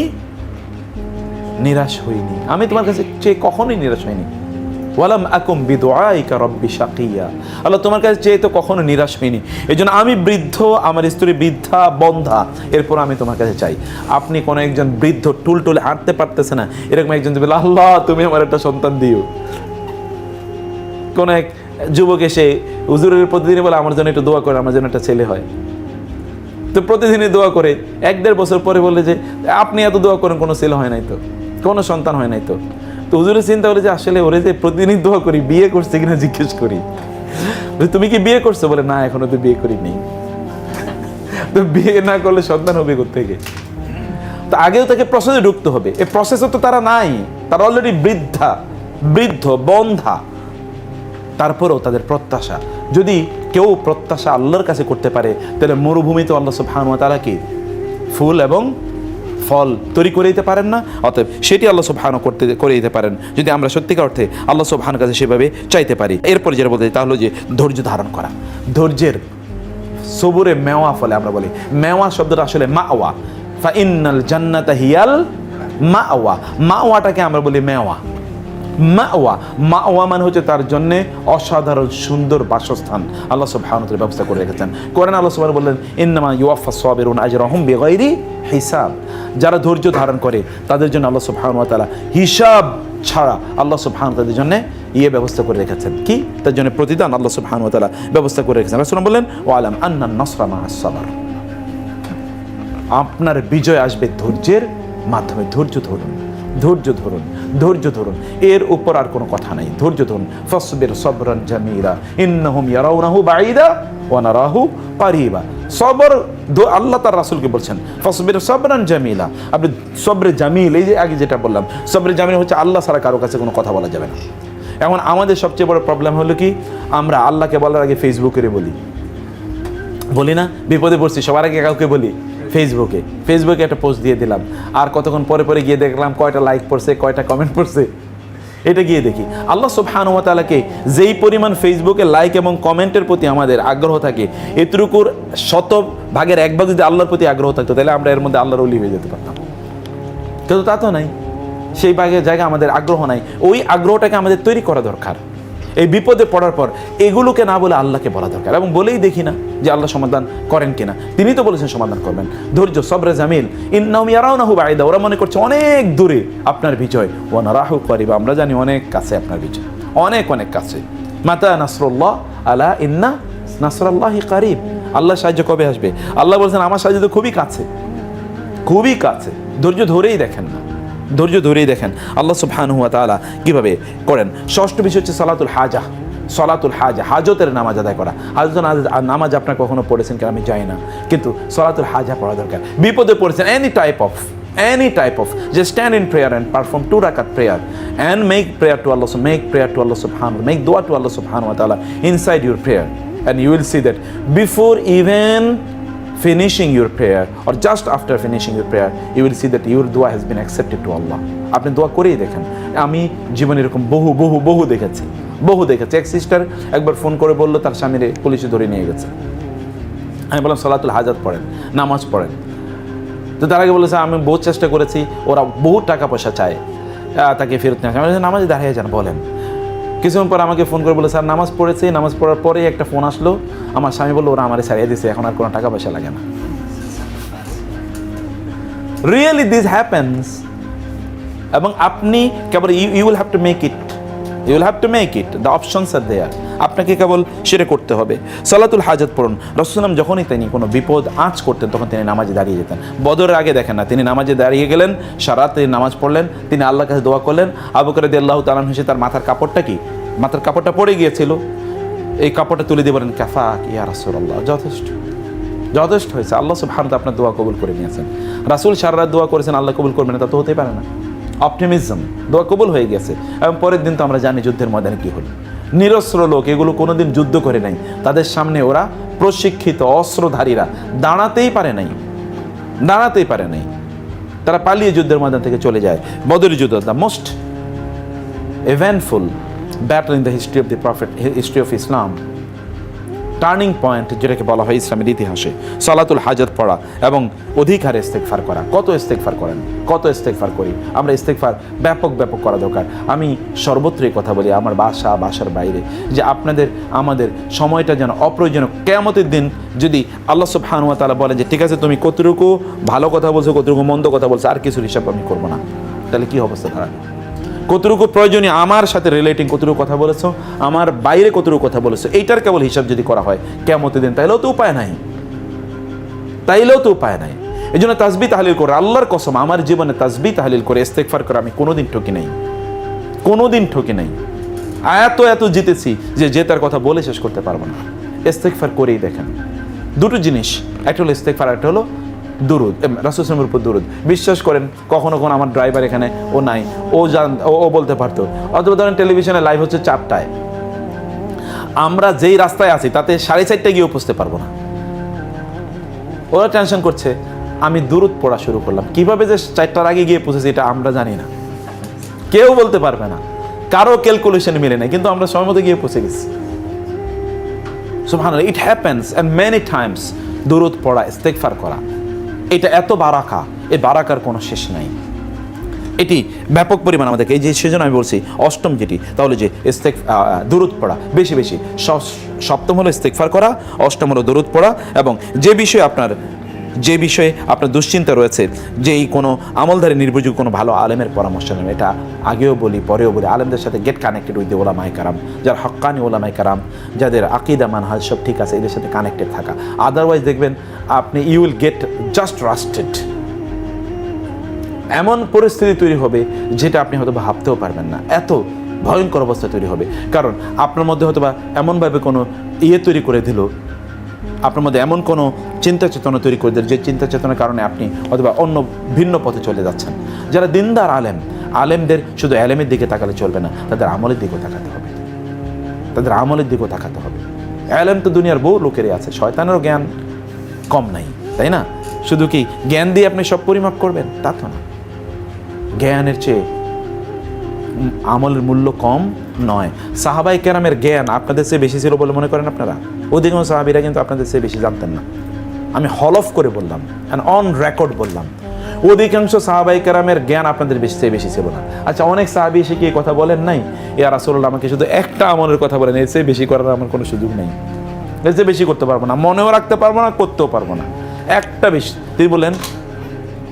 নিরাশ হইনি, আমি তোমার কাছে চেয়ে কখনোই নিরাশ হইনি। ওয়ালাম আকুম বিদুআইকা রব্বি শাকিয়া, আল্লাহ তোমার কাছে চেয়ে তো কখনো নিরাশ হইনি, এই জন্য আমি বৃদ্ধ, আমার স্ত্রী বৃদ্ধা বন্ধা, এরপর আমি তোমার কাছে চাই। আপনি কোনো একজন বৃদ্ধ টুলটুলে হাঁটতে পারতেছে না, এরকম একজন বলে আল্লাহ তুমি আমার একটা সন্তান দিও। কোন এক যুবক এসে হুজুরের প্রতিদিনই বলে আমার জন্য একটু দোয়া করে, আমার জন্য একটা ছেলে হয়। তো প্রতিদিনই দোয়া করে 1-1.5 বছর পরে বলে যে আপনি এত দোয়া করেন, কোনো ছেলে হয় নাই তো, কোনো সন্তান হয় নাই তো। তো হুজুরের চিন্তা হলো যে আসলে ওরে যে প্রতিদিনই দোয়া করি, বিয়ে করছে কিনা জিজ্ঞেস করি, তুমি কি বিয়ে করছো, বলে না এখনো তো বিয়ে করিনি। তো বিয়ে না করলে সন্তান হবে কোত্থেকে? তো আগেও তাকে প্রসেসে ঢুকতে হবে, এই প্রসেসে তো তারা নাই, তারা অলরেডি বৃদ্ধা, বৃদ্ধ বন্ধা, তারপরেও তাদের প্রত্যাশা, যদি কেউ প্রত্যাশা আল্লাহর কাছে করতে পারে তাহলে মরুভূমিতে আল্লাহ সুবহানাহু ওয়া তাআলা কি ফুল এবং ফল তৈরি করে দিতে পারেন না? অতএব সেটি আল্লাহ সুবহানাহু করে দিতে পারেন যদি আমরা সত্যিকার অর্থে আল্লাহ সুবহানাহু কাছে সেভাবে চাইতে পারি। এরপর যেটা বলতে তা হলো যে ধৈর্য ধারণ করা। ধৈর্যের সবুরে মেওয়া ফলে, আমরা বলি মেওয়া শব্দটা আসলে মাওয়া, ফা ইন্নাল জান্নাতা হিয়াল মাওয়া, মাওয়াটাকে আমরা বলি মেওয়া। মাওয়া, মাওয়া মানে হচ্ছে তার জন্য অসাধারণ সুন্দর বাসস্থান আল্লাহ সুবহানাহু ওয়া তাআলা ব্যবস্থা করে রেখেছেন। কোরআন আল্লাহ সুবহানাহু বললেন, ইন্নামা ইউওয়াফাস সাবিরুনা আজরাহুম বিগাইরি হিসাব, যারা ধৈর্য ধারণ করে তাদের জন্য আল্লাহ সুবহানাহু ওয়া তাআলা হিসাব ছাড়া আল্লাহ সুবহানাহু ওয়া তাদের জন্য ব্যবস্থা করে রেখেছেন। কি? তার জন্য প্রতিদান আল্লাহ সুবহানাহু ওয়া তাআলা ব্যবস্থা করে রেখেছেন। রাসূল বললেন, ওয়া আলাম আন্নান নাসরা মা'আস সাবর, আপনার বিজয় আসবে ধৈর্যের মাধ্যমে। ধৈর্য ধরুন, ধৈর্য ধরুন, ধৈর্য ধরুন, এর উপর আর কোনো কথা নাই। ধৈর্য ধরুন। ফাসবির সাবরান জামিলা ইন্নাহুম ইয়ারাউনাহু বাঈদা ওয়া নারাহু কারীবা। সবর, আল্লাহ তার রাসূলকে বলছেন ফাসবির সাবরান জামিলা, আপনি সবরে জামিল, এই যে আগে যেটা বললাম, সবরে জামিল হচ্ছে আল্লাহ ছাড়া কারো কাছে কোনো কথা বলা যাবে না। এখন আমাদের সবচেয়ে বড় প্রবলেম হলো কি, আমরা আল্লাহকে বলার আগে ফেসবুকে বলি না, বিপদে পড়ছি সবার আগে কাউকে বলি ফেসবুকে একটা পোস্ট দিয়ে দিলাম, আর কতক্ষণ পরে গিয়ে দেখলাম কয়টা লাইক পড়ছে, কয়টা কমেন্ট পড়ছে, এটা গিয়ে দেখি। আল্লাহ সুবহানাহু ওয়া তাআলাকে যেই পরিমাণ ফেসবুকে লাইক এবং কমেন্টের প্রতি আমাদের আগ্রহ থাকে, এতটুকুর 100% যদি আল্লাহর প্রতি আগ্রহ থাকতো তাহলে আমরা এর মধ্যে আল্লাহর ওলি হয়ে যেতে পারতাম, কিন্তু তা তো নাই। সেই জায়গা আমাদের আগ্রহ নাই। ওই আগ্রহটাকে আমাদের তৈরি করা দরকার। এই বিপদে পড়ার পর এগুলোকে না বলে আল্লাহকে বলা দরকার, এবং বলেই দেখি না যে আল্লাহ সমাধান করেন কিনা। তিনি তো বলেছেন সমাধান করবেন। ধৈর্য, সবরে জামিল ইন্নাহুম ইয়ারাউনাহু বাঈদা, ওরা মনে করছে অনেক দূরে আপনার বিজয়, ওয়া নারাহু কারীবা, আমরা জানি অনেক কাছে আপনার বিজয়, অনেক অনেক কাছে। মাতা নাসরুল্লাহ, আলা ইন্না নাসরাল্লাহি কারীব, আল্লাহ সাহায্য কবে আসবে? আল্লাহ বলছেন আমার সাহায্য তো খুবই কাছে, খুবই কাছে। ধৈর্য ধরেই দেখেন না, ধৈর্য ধরেই দেখেন আল্লাহ সুবহানাহু ওয়া তাআলা কিভাবে করেন। ষষ্ঠ বিষয় হচ্ছে সালাতুল হাজা। সালাতুল হাজা, হাজতের নামাজ আদায় করা। হাজতের নামাজ আপনার কখনো পড়েছেন কিনা আমি জানি না, কিন্তু সালাতুল হাজা পড়া দরকার। বিপদে পড়েছেন, any type of just stand in prayer and perform 2 rakat prayer and make prayer to Allah, subhanahu, make dua to Allah subhanahu wa ta'ala inside your prayer, and you will see that before even finishing your prayer or just after finishing your prayer, you will see that your dua has been accepted to Allah. আপনি দোয়া করেই দেখেন। আমি জীবনে এরকম বহু দেখেছি। এক সিস্টার একবার ফোন করে বললো তার স্বামীরে পুলিশে ধরে নিয়ে গেছে। আমি বললাম সালাতুল হাজাত পড়েন, নামাজ পড়েন। তো তার আগে বলেছে আমি বহু চেষ্টা করেছি, ওরা বহু টাকা পয়সা চায়, তাকে ফেরত নিয়ে আসে। নামাজে দাঁড়িয়ে যান, বলেন। কিছুক্ষণ পর আমাকে ফোন করে বলে স্যার নামাজ পড়েছি, নামাজ পড়ার পরেই একটা ফোন আসলো, আমার স্বামী বললো ওরা আমারে ছাড়িয়ে দিছে, এখন আর কোনো টাকা পয়সা লাগে না। Really this happens. এবং আপনি কেবল you will have to make it, the options are there. আপনাকে কেবল সেটা করতে হবে। সালাতুল হাজাত পড়ুন। রাসূলুল্লাহ যখনই তিনি কোনো বিপদ আঁচ করতেন তখন তিনি নামাজে দাঁড়িয়ে যেতেন। বদরের আগে দেখেন না, তিনি নামাজে দাঁড়িয়ে গেলেন, সারা রাত তিনি নামাজ পড়লেন, তিনি আল্লাহর কাছে দোয়া করলেন। আবু বকর রাদিয়াল্লাহু তাআলা আনহু তার মাথার কাপড়টা কি, মাথার কাপড়টা পড়ে গিয়েছিল, এই কাপড়টা তুলে দিয়ে বলেন কাফাক ইয়া রাসূলুল্লাহ, যথেষ্ট, যথেষ্ট হয়েছে, আল্লাহ সুবহানাহু আপনার দোয়া কবুল করে নিয়েছেন। রাসূল সারা রাত দোয়া করেছেন, আল্লাহ কবুল করবেন না তা তো হতেই পারে না। অপটিমিজম, দোয়া কবুল হয়ে গেছে। এবং পরের দিন তো আমরা জানি যুদ্ধের ময়দানে কি হলো। নিরস্ত্র লোক, এগুলো কোনোদিন যুদ্ধ করে নাই, তাদের সামনে ওরা প্রশিক্ষিত অস্ত্রধারীরা দাঁড়াতেই পারে নাই, দাঁড়াতেই পারে নাই, তারা পালিয়ে যুদ্ধের ময়দান থেকে চলে যায়। বদরের যুদ্ধ, the most eventful battle in the history of the prophet, history of Islam, turning point যেটাকে বলা হয় ইসলামের ইতিহাসে। সালাতুল হাজাত পড়া এবং অধিকারে ইস্তেগফার করা। কত ইস্তেগফার করেন, কত ইস্তেগফার করি আমরা? ইস্তেগফার ব্যাপক ব্যাপক করা দরকার। আমি সর্বত্রই কথা বলি, আমার বাসার বাইরে, যে আপনাদের আমাদের সময়টা যেন অপ্রয়োজনীয়, কিয়ামতের দিন যদি আল্লাহ সুবহানাহু ওয়া তাআলা বলে যে ঠিক আছে তুমি কতটুকু ভালো কথা বলছো, কতটুকু মন্দ কথা বলছো, আর কিছুর হিসাব আমি করবো না, তাহলে কি অবস্থা দাঁড়াবে? কতটুকু প্রয়োজনীয় আমার সাথে রিলেটিং কতটুকু কথা বলেছো, আমার বাইরে কতটুকু কথা বলেছো, এইটার কেবল হিসাব যদি করা হয় কিয়ামতের দিন, তাইলেও তো উপায় নাই, তাইলেও তো উপায় নাই। এই জন্য তাসবিহ তাহলিল করে, আল্লাহর কসম আমার জীবনে তাসবিহ তাহলিল করে ইস্তেগফার করে আমি কোনোদিন ঠকি নাই, কোনোদিন ঠকি নাই। এত জিতেছি যে জেতার কথা বলে শেষ করতে পারবো না। ইস্তেগফার করেই দেখেন। দুটো জিনিস, একটা হলো ইস্তেগফার, একটা হলো দুরুদ, রাসূল সাল্লাল্লাহু আলাইহি উপর দুরুদ। বিশ্বাস করেন কখনো আমার ড্রাইভার এখানে ও নাই, ও বলতে পারতো, অথবা ধরেন টেলিভিশনে লাইভ হচ্ছে 4টায়, আমরা যেই রাস্তায় আছি তাতে 4:30টায় গিয়ে পৌঁছতে পারবো না। ওরা টেনশন করছে, আমি দুরুদ পড়া শুরু করলাম, কিভাবে যে 4টার আগে গিয়ে পৌঁছেছি এটা আমরা জানি না, কেউ বলতে পারবে না, কারো ক্যালকুলেশন মিলে না, কিন্তু আমরা সময় মতো গিয়ে পৌঁছে গেছি। সুবহানাল্লাহ, it happens and many times. দুরুদ পড়া, ইস্তেগফার করা, এটা এত বারাকা, এই বারাকার কোনো শেষ নাই। এটি ব্যাপক পরিমাণ আমাদেরকে, এই যে সেজন্য আমি বলছি অষ্টম যেটি, তাহলে যে দুরুদ পড়া বেশি বেশি। সপ্তম হলো ইস্তেগফার করা, অষ্টম হলো দুরুদ পড়া। এবং যে বিষয়ে আপনার দুশ্চিন্তা রয়েছে, যেই কোনো আমলধারী নির্ভরযোগ্য কোনো ভালো আলেমের পরামর্শ নেবেন। এটা আগেও বলি, পরেও বলি, আলেমদের সাথে গেট কানেক্টেড উইথ দ্য ওলামায়ে কারাম, যারা হক্কানি ওলামায়ে কারাম, যাদের আকীদা মানহাজ সব ঠিক আছে, এদের সাথে কানেক্টেড থাকা। আদারওয়াইজ দেখবেন আপনি you will get just rusted. এমন পরিস্থিতি তৈরি হবে যেটা আপনি হয়তো ভাবতেও পারবেন না, এত ভয়ঙ্কর অবস্থা তৈরি হবে। কারণ আপনার মধ্যে হয়তো বা এমনভাবে কোনো তৈরি করে দিল, আপনার মধ্যে এমন কোনো চিন্তা চেতনা তৈরি করে দিল, যে চিন্তা চেতনার কারণে আপনি অথবা অন্য ভিন্ন পথে চলে যাচ্ছেন। যারা দিনদার আলেমদের শুধু এলেমের দিকে তাকালে চলবে না, তাদের আমলের দিকেও তাকাতে হবে, তাদের আমলের দিকেও তাকাতে হবে। এলেম তো দুনিয়ার বহু লোকেরই আছে, শয়তানেরও জ্ঞান কম নাই, তাই না? শুধু কি জ্ঞান দিয়ে আপনি সব পরিমাপ করবেন তা তো না, জ্ঞানের চেয়ে আমলের মূল্য কম নয়। সাহাবায়ে কেরামের জ্ঞান আপনাদের চেয়ে বেশি ছিল বলে মনে করেন আপনারা? অধিকাংশ সাহাবীরা কিন্তু আপনাদের চেয়ে বেশি জানতেন না। আমি হলফ করে বললাম, অ্যান্ড অন রেকর্ড বললাম, অধিকাংশ সাহাবায়ে কেরামের জ্ঞান আপনাদের চেয়ে বেশি ছিল না। আচ্ছা, অনেক সাহাবী এসে কি কথা বলেন নাই, ইয়া রাসূলুল্লাহ আমাকে শুধু একটা আমলের কথা বলেন, এর চেয়ে বেশি করার আমার কোনো সুযোগ নেই, এর চেয়ে বেশি করতে পারবো না, মনেও রাখতে পারবো না, করতেও পারবো না, একটা বেশি। তিনি বলেন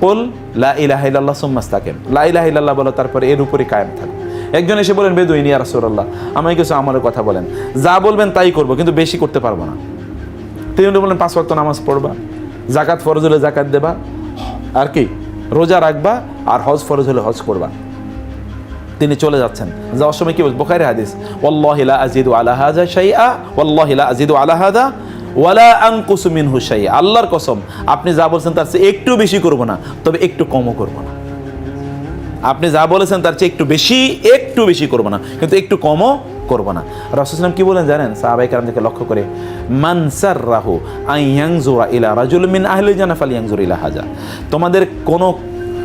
কুল লা ইলাহা ইল্লাল্লাহ সুম্মা ইসতাকিম, লা ইলাহা ইল্লাল্লাহ বলো, তারপরে এর উপরে কায়েম থাকো। একজন এসে বলেন বেদুইন, ইয়া রাসূলুল্লাহ আমাকে কিছু আমলের কথা বলেন, যা বলবেন তাই করবো, কিন্তু বেশি করতে পারবো না। তিনি বলেন 5 ওয়াক্ত নামাজ পড়বা, যাকাত ফরজ হলে যাকাত দেবা, আর কি রোজা রাখবা, আর হজ ফরজ হলে হজ করবা। তিনি চলে যাচ্ছেন, যাওয়ার সময় কি বলছেন? বুখারী হাদিস, ওয়াল্লাহি লা আযিদু আলা হাযা শাইআ, ওয়াল্লাহি লা আযিদু আলা হাযা ওয়ালা আনকুসু মিনহু শাইআ। আল্লাহর কসম, আপনি যা বলছেন তার চেয়ে একটু বেশি করব না, তবে একটু কমও করব না। আপনি যা বলেছেন তার চেয়ে একটু বেশি করব না, কিন্তু একটু কমও করব না। রাসূল সাল্লাল্লাহু আলাইহি ওয়াসাল্লাম কি বলেন জানেন? সাহাবায়ে কেরামকে লক্ষ্য করে, মান সাররাহু আন ইয়ানজুরা ইলা রাজুলিন মিন আহলি জান্নাহ ফালইয়ানজুর ইলা হাযা।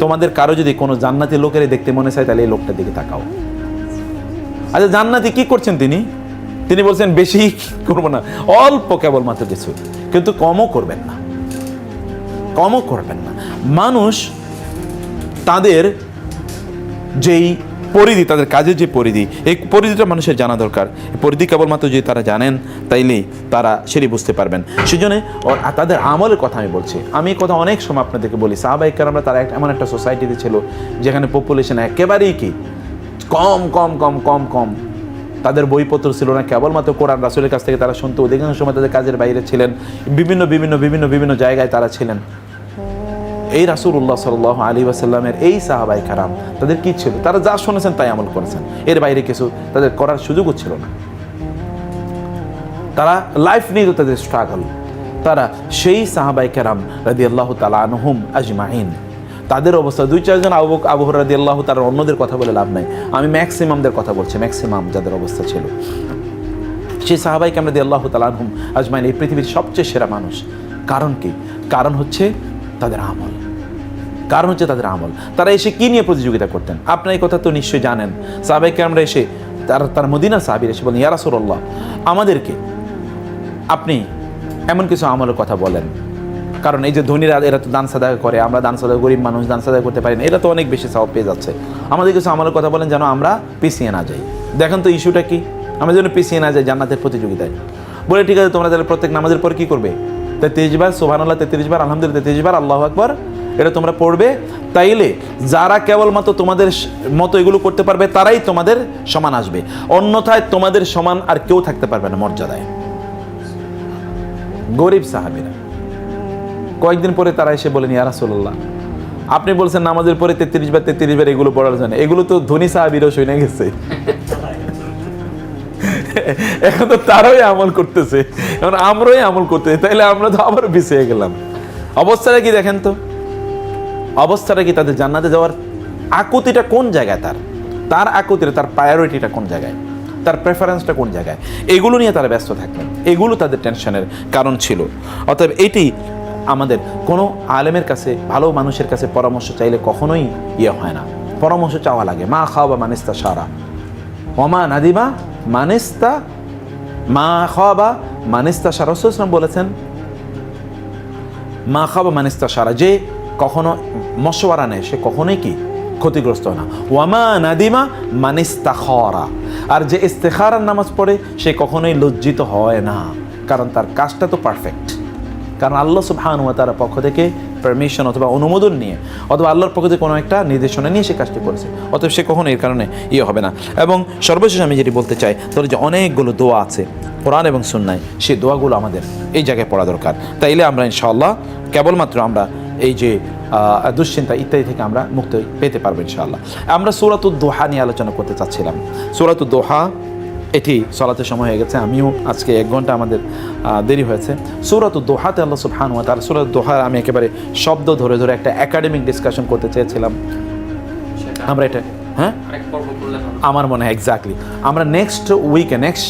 তোমাদের কারো যদি কোনো জান্নাতি লোকের দেখতে মনে চায়, তাহলে এই লোকটার দিকে তাকাও। আচ্ছা, জান্নাতি কি করছেন তিনি বলছেন বেশি করব না, অল্প কেবলমাত্র কিছু, কিন্তু কমও করবেন না। মানুষ তাদের যেই পরিধি, তাদের কাজের যে পরিধি, এই পরিধিটা মানুষের জানা দরকার। পরিধি কেবলমাত্র যদি তারা জানেন, তাইলেই তারা সেটি বুঝতে পারবেন। সেজন্য তাদের আমলের কথা আমি বলছি। আমি এই কথা অনেক সময় আপনাদেরকে বলি, সাহাবায়ে কেরামরা তারা এমন একটা সোসাইটিতে ছিল যেখানে পপুলেশন একেবারেই কি কম, তাদের বইপত্র ছিল না, কেবলমাত্র কোরআন রাসূলের কাছ থেকে তারা শুনতো। অধিকাংশ সময় তাদের কাজের বাইরে ছিলেন, বিভিন্ন জায়গায় তারা ছিলেন। এই রাসূলুল্লাহ সাল্লাল্লাহু আলাইহি ওয়াসাল্লামের এই সাহাবায়ে কেরাম তাদের কি ছিল? তারা যা শুনেছেন তাই আমল করেছেন, এর বাইরে কিছু তাদের করার সুযোগও ছিল না। তারা লাইফ নিয়ে তাদের স্ট্রাগল। তারা সেই সাহাবায়ে কেরাম রাদিয়াল্লাহু তাআলা আনহুম আজমাইন, তাদের অবস্থা 2-4 জন আবু হুরায়রা রাদিয়াল্লাহু তাআলা অন্যদের কথা বলে লাভ নাই, আমি ম্যাক্সিমামদের কথা বলছি, ম্যাক্সিমাম যাদের অবস্থা ছিল সেই সাহাবায়ে কেরাম রাদিয়াল্লাহু তাআলা আনহুম আজমাইন এই পৃথিবীর সবচেয়ে সেরা মানুষ। কারণ কি? কারণ হচ্ছে তাদের আমল। কারণ হচ্ছে তাদের আমল। তারা এসে কি নিয়ে প্রতিযোগিতা করতেন? আপনার এই কথা তো নিশ্চয়ই জানেন। সাহাবায়ে কেরামরা এসে তার মদিনার সাহাবীরা এসে বলেন, ইয়া রাসূলুল্লাহ, আমাদেরকে আপনি এমন কিছু আমলের কথা বলেন, কারণ এই যে ধনীরা এরা তো দান সাদা করে, আমরা দান সাদা, গরিব মানুষ দান সাদা করতে পারি না, এরা তো অনেক বেশি সওয়াব পেয়ে যাচ্ছে। আমাদের কিছু আমলের কথা বলেন যেন আমরা পিছিয়ে না যাই। দেখেন তো ইস্যুটা কি, আমরা যেন পিছিয়ে না যাই জান্নাতের প্রতিযোগিতায়। বলে ঠিক আছে, তোমরা তাহলে প্রত্যেক নামাজের পর কি করবে? 33 বার সুবহানাল্লাহ, 33 বার আলহামদুলিল্লাহ, 33 বার আল্লাহু আকবার, এটা তোমরা পড়বে। তাইলে যারা কেবলমাত্র তোমাদের মতো এগুলো করতে পারবে তারাই তোমাদের সমান আসবে, অন্যথায় তোমাদের সমান আর কেউ থাকতে পারবে না মর্যাদায়। গরিব সাহাবীরা কয়েকদিন পরে তারা এসে বলেন, ইয়া রাসূলুল্লাহ, আপনি বলছেন নামাজের পরে 33 বার এগুলো পড়ার জন্য, এগুলো তো ধনী সাহাবীরাও শুনে গেছে। এখন তো তারাই আমল করতেছে, এখন আমরাই আমল করতেছি, তাইলে আমরা তো আবার পিছিয়ে গেলাম। অবস্থাটা কি দেখেন তো, অবস্থাটা কি? তাদের জান্নাতে যাওয়ার আকুতিটা কোন জায়গায়, তার আকুতিটা, তার প্রায়োরিটিটা কোন জায়গায়, তার প্রেফারেন্সটা কোন জায়গায়, এগুলো নিয়ে তারা ব্যস্ত থাকবেন। এগুলো তাদের টেনশনের কারণ ছিল। অতএব এটি আমাদের কোনো আলেমের কাছে, ভালো মানুষের কাছে পরামর্শ চাইলে কখনোই হয় না, পরামর্শ চাওয়া লাগে। মা খাওয়া মানিস্তা সারা, ওমা নাদিমা মানিস্তা, মা খাওয়া মানিস্তা সারা। রাসূল সাল্লাল্লাহু আলাইহি ওয়াসাল্লাম বলেছেন, মা খাওয়া মানিস্তা সারা, যে কখনো মশওয়ারা নেয় সে কখনোই কি ক্ষতিগ্রস্ত না। ওয়ামা নাদিমা মানিস্তাখারা, আর যে ইস্তেখারার নামাজ পড়ে সে কখনোই লজ্জিত হয় না, কারণ তার কাজটা তো পারফেক্ট। কারণ আল্লাহ সুবহানাহু ওয়া তাআলার পক্ষ থেকে পারমিশন অথবা অনুমোদন নিয়ে অথবা আল্লাহর পক্ষ থেকে কোনো একটা নির্দেশনা নিয়ে সে কাজটি করেছে, অতএব সে কখনো এর কারণে হবে না। এবং সর্বশেষ আমি যেটি বলতে চাই, তাহলে যে অনেকগুলো দোয়া আছে কোরআন এবং সুন্নায়, সেই দোয়াগুলো আমাদের এই জায়গায় পড়া দরকার। তাইলে আমরা ইনশাআল্লাহ কেবলমাত্র আমরা এই যে দুশ্চিন্তা ইত্যাদি থেকে আমরা মুক্তি পেতে পারবো ইনশাআল্লাহ। আমরা সূরাতুদ দোহা নিয়ে আলোচনা করতে চাচ্ছিলাম। সূরাতুদ দোহা, এটি সালাতের সময় হয়ে গেছে, আমিও আজকে 1 ঘন্টা আমাদের দেরি হয়েছে। সূরাতুদ দোহাতে আল্লাহ সুবহানাহু ওয়া তাআলা, সূরাতুদ দোহা আমি একেবারে শব্দ ধরে ধরে একটা একাডেমিক ডিসকাশন করতে চেয়েছিলাম। আমরা এটা আমার মনে হয় এক্স্যাক্টলি আমরা নেক্সট উইকে, নেক্সট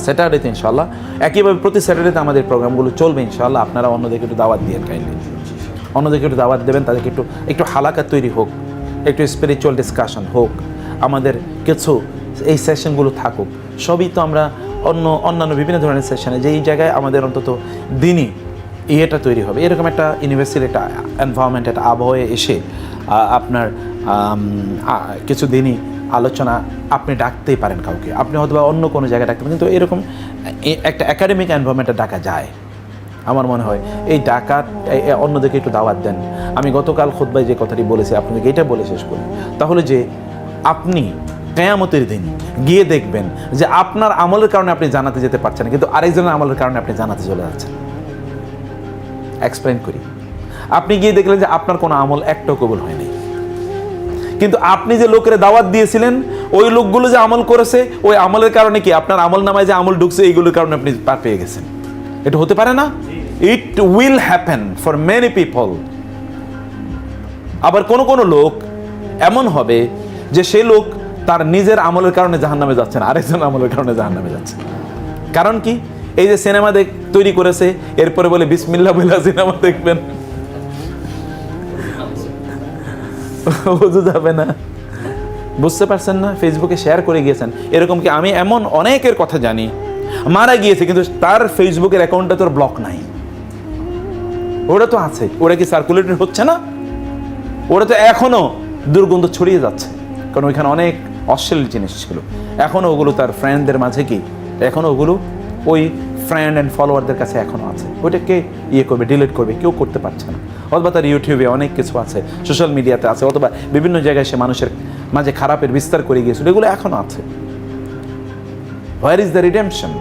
স্যাটারডেতে ইনশাআল্লাহ, একইভাবে প্রতি স্যাটারডেতে আমাদের প্রোগ্রামগুলো চলবে ইনশাআল্লাহ। আপনারা অন্যদেরকে একটু দাওয়াত দিয়েন, কাইন্ডলি অন্যদেরকে একটু দাওয়াত দেবেন, তাদেরকে একটু হালাকা তৈরি হোক, একটু স্পিরিচুয়াল ডিসকাশন হোক, আমাদের কিছু এই সেশনগুলো থাকুক। সবই তো আমরা অন্যান্য বিভিন্ন ধরনের সেশনে, যেই জায়গায় আমাদের অন্তত দিনই ইয়েটা তৈরি হবে, এরকম একটা ইউনিভার্সিটির একটা এনভায়রনমেন্ট, একটা আবহাওয়ায় এসে আপনার কিছু দিনই আলোচনা আপনি ডাকতেই পারেন কাউকে, আপনি হয়তো অন্য কোনো জায়গায় ডাকতে পারেন, কিন্তু এরকম একটা একাডেমিক এনভায়রনমেন্টে ডাকা যায়। আমার মনে হয় এই ডাকাত অন্যদেরকে একটু দাওয়াত দেন। আমি গতকাল খুতবায় যে কথাটি বলেছি আপনাদেরকে এটা বলে শেষ করি, তাহলে যে আপনি কিয়ামতের দিন গিয়ে দেখবেন যে আপনার আমলের কারণে আপনি জানাতে যেতে পারছেন না, কিন্তু আরেকজনের আমলের কারণে আপনি জানাতে চলে যাচ্ছেন। এক্সপ্লেইন করি, আপনি গিয়ে দেখলেন যে আপনার কোনো আমল একটাও কবুল হয়নি, কিন্তু আপনি যে লোকের দাওয়াত দিয়েছিলেন ওই লোকগুলো যে আমল করেছে, ওই আমলের কারণে কি আপনার আমল নামায় যে আমল ঢুকছে এইগুলোর কারণে আপনি পার পেয়ে গেছেন। এটা হতে পারে না? It will happen for many people. আবার কোনো লোক এমন হবে যে সেই লোক তার নিজের আমলের কারণে জাহান্নামে যাচ্ছে না, আরেকজন আমলের কারণে জাহান্নামে যাচ্ছে। কারণ কি? এই যে সিনেমা তৈরি করেছে, এরপরে বলে বিসমিল্লাহ বলে সিনেমা দেখবেন, বোঝা যাবে না। বুঝতে পারছেন না? ফেসবুকে শেয়ার করে গিয়েছেন। এরকম কি আমি এমন অনেকের কথা জানি, মারা গিয়েছে কিন্তু তার ফেসবুকের অ্যাকাউন্টটা তোর ব্লক নাই, ওটা তো আছে। ওটা কি সার্কুলেটেড হচ্ছে না? ওটা তো এখনো দুর্গন্ধ ছড়িয়ে যাচ্ছে, কারণ ওইখানে অনেক অশ্লীল জিনিস ছিল। এখনো ওগুলো তার ফ্রেন্ডদের মাঝে কি এখনো ওগুলো ওই ফ্রেন্ড অ্যান্ড ফলোয়ারদের কাছে এখনো আছে। ওইটাকে করবে, ডিলিট করবে, কেউ করতে পারছে না। অথবা তার ইউটিউবে অনেক কিছু আছে, সোশ্যাল মিডিয়াতে আছে, অথবা বিভিন্ন জায়গায় সে মানুষের মাঝে খারাপের বিস্তার করে গিয়েছিল, এগুলো এখনো আছে। হোয়ার ইজ দ্য রিডেমশন,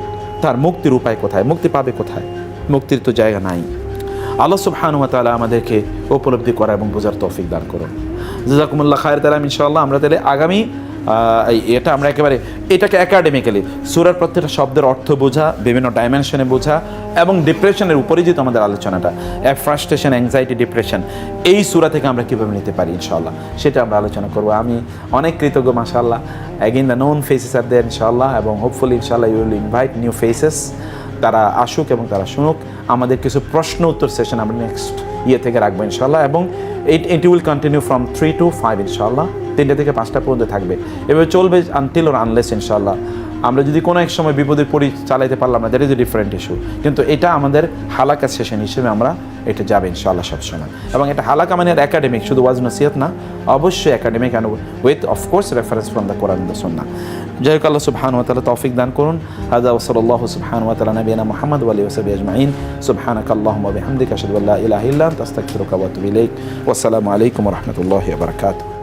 তার মুক্তির উপায় কোথায়, মুক্তি পাবে কোথায়? মুক্তির তো জায়গা নাই। আল্লাহ সুবহানাহু ওয়া তাআলা আমাদেরকে উপলব্ধি করা এবং বোঝার তৌফিক দান করুন। জাযাকুমুল্লাহ খায়ের। তাহলে ইনশাআল্লাহ আমরা তাহলে আগামী এটা আমরা একেবারে এটাকে একাডেমিক্যালি সূরার প্রত্যেকটা শব্দের অর্থ বোঝা, বিভিন্ন ডাইমেনশনে বোঝা এবং ডিপ্রেশনের উপরে যেহেতু আমাদের আলোচনাটা, ফ্রাস্ট্রেশন, অ্যাংজাইটি, ডিপ্রেশন, এই সূরা থেকে আমরা কীভাবে নিতে পারি ইনশাআল্লাহ সেটা আমরা আলোচনা করবো। আমি অনেক কৃতজ্ঞ মাশাআল্লাহ। Again the known faces are there ইনশাআল্লাহ, এবং হোপফুলি ইনশাআল্লাহ you will invite new faces, তারা আসুক এবং তারা শুনুক। আমাদের কিছু প্রশ্ন উত্তর সেশন আমরা নেক্সট থেকে রাখবো ইনশাআল্লাহ, এবং it will continue from 3 to 5 ইনশাআল্লাহ, 3টা থেকে 5টা পর্যন্ত থাকবে। এভাবে চলবে আনটিল অর আনলেস ইনশাআল্লাহ। আমরা যদি কোনো এক সময় বিপদে পড়ি, চালাইতে পারলাম না, that is a different issue, কিন্তু এটা আমাদের হালাকা সেশন হিসেবে আমরা এটা যাবে ইনশাআল্লাহ সবসময়। এবং এটা হালাকা মানে একাডেমিক, শুধু ওয়াজ নসিহত না, অবশ্যই academic and with of course reference from the Quran the সুন্নাহ। যাই হোক, আল্লাহ সুবহানাহু ওয়া তাআলা তৌফিক দান করুন। হাযা ওয়া সাল্লাল্লাহু সুবহানাহু ওয়া তাআলা নবিয়ানা মুহাম্মদ ওয়া আলিহি ওয়া সাহবিহি আজমাইন। সুবহানাকা আল্লাহুম্মা ওয়া বিহামদিকা আশহাদু আল্লা ইলাহা ইল্লা আনতা আস্তাগফিরুকা ওয়া আতুবু ইলাইক। ওয়া আসসালামু আলাইকুম ওয়া রাহমাতুল্লাহি ওয়া বারাকাতুহু।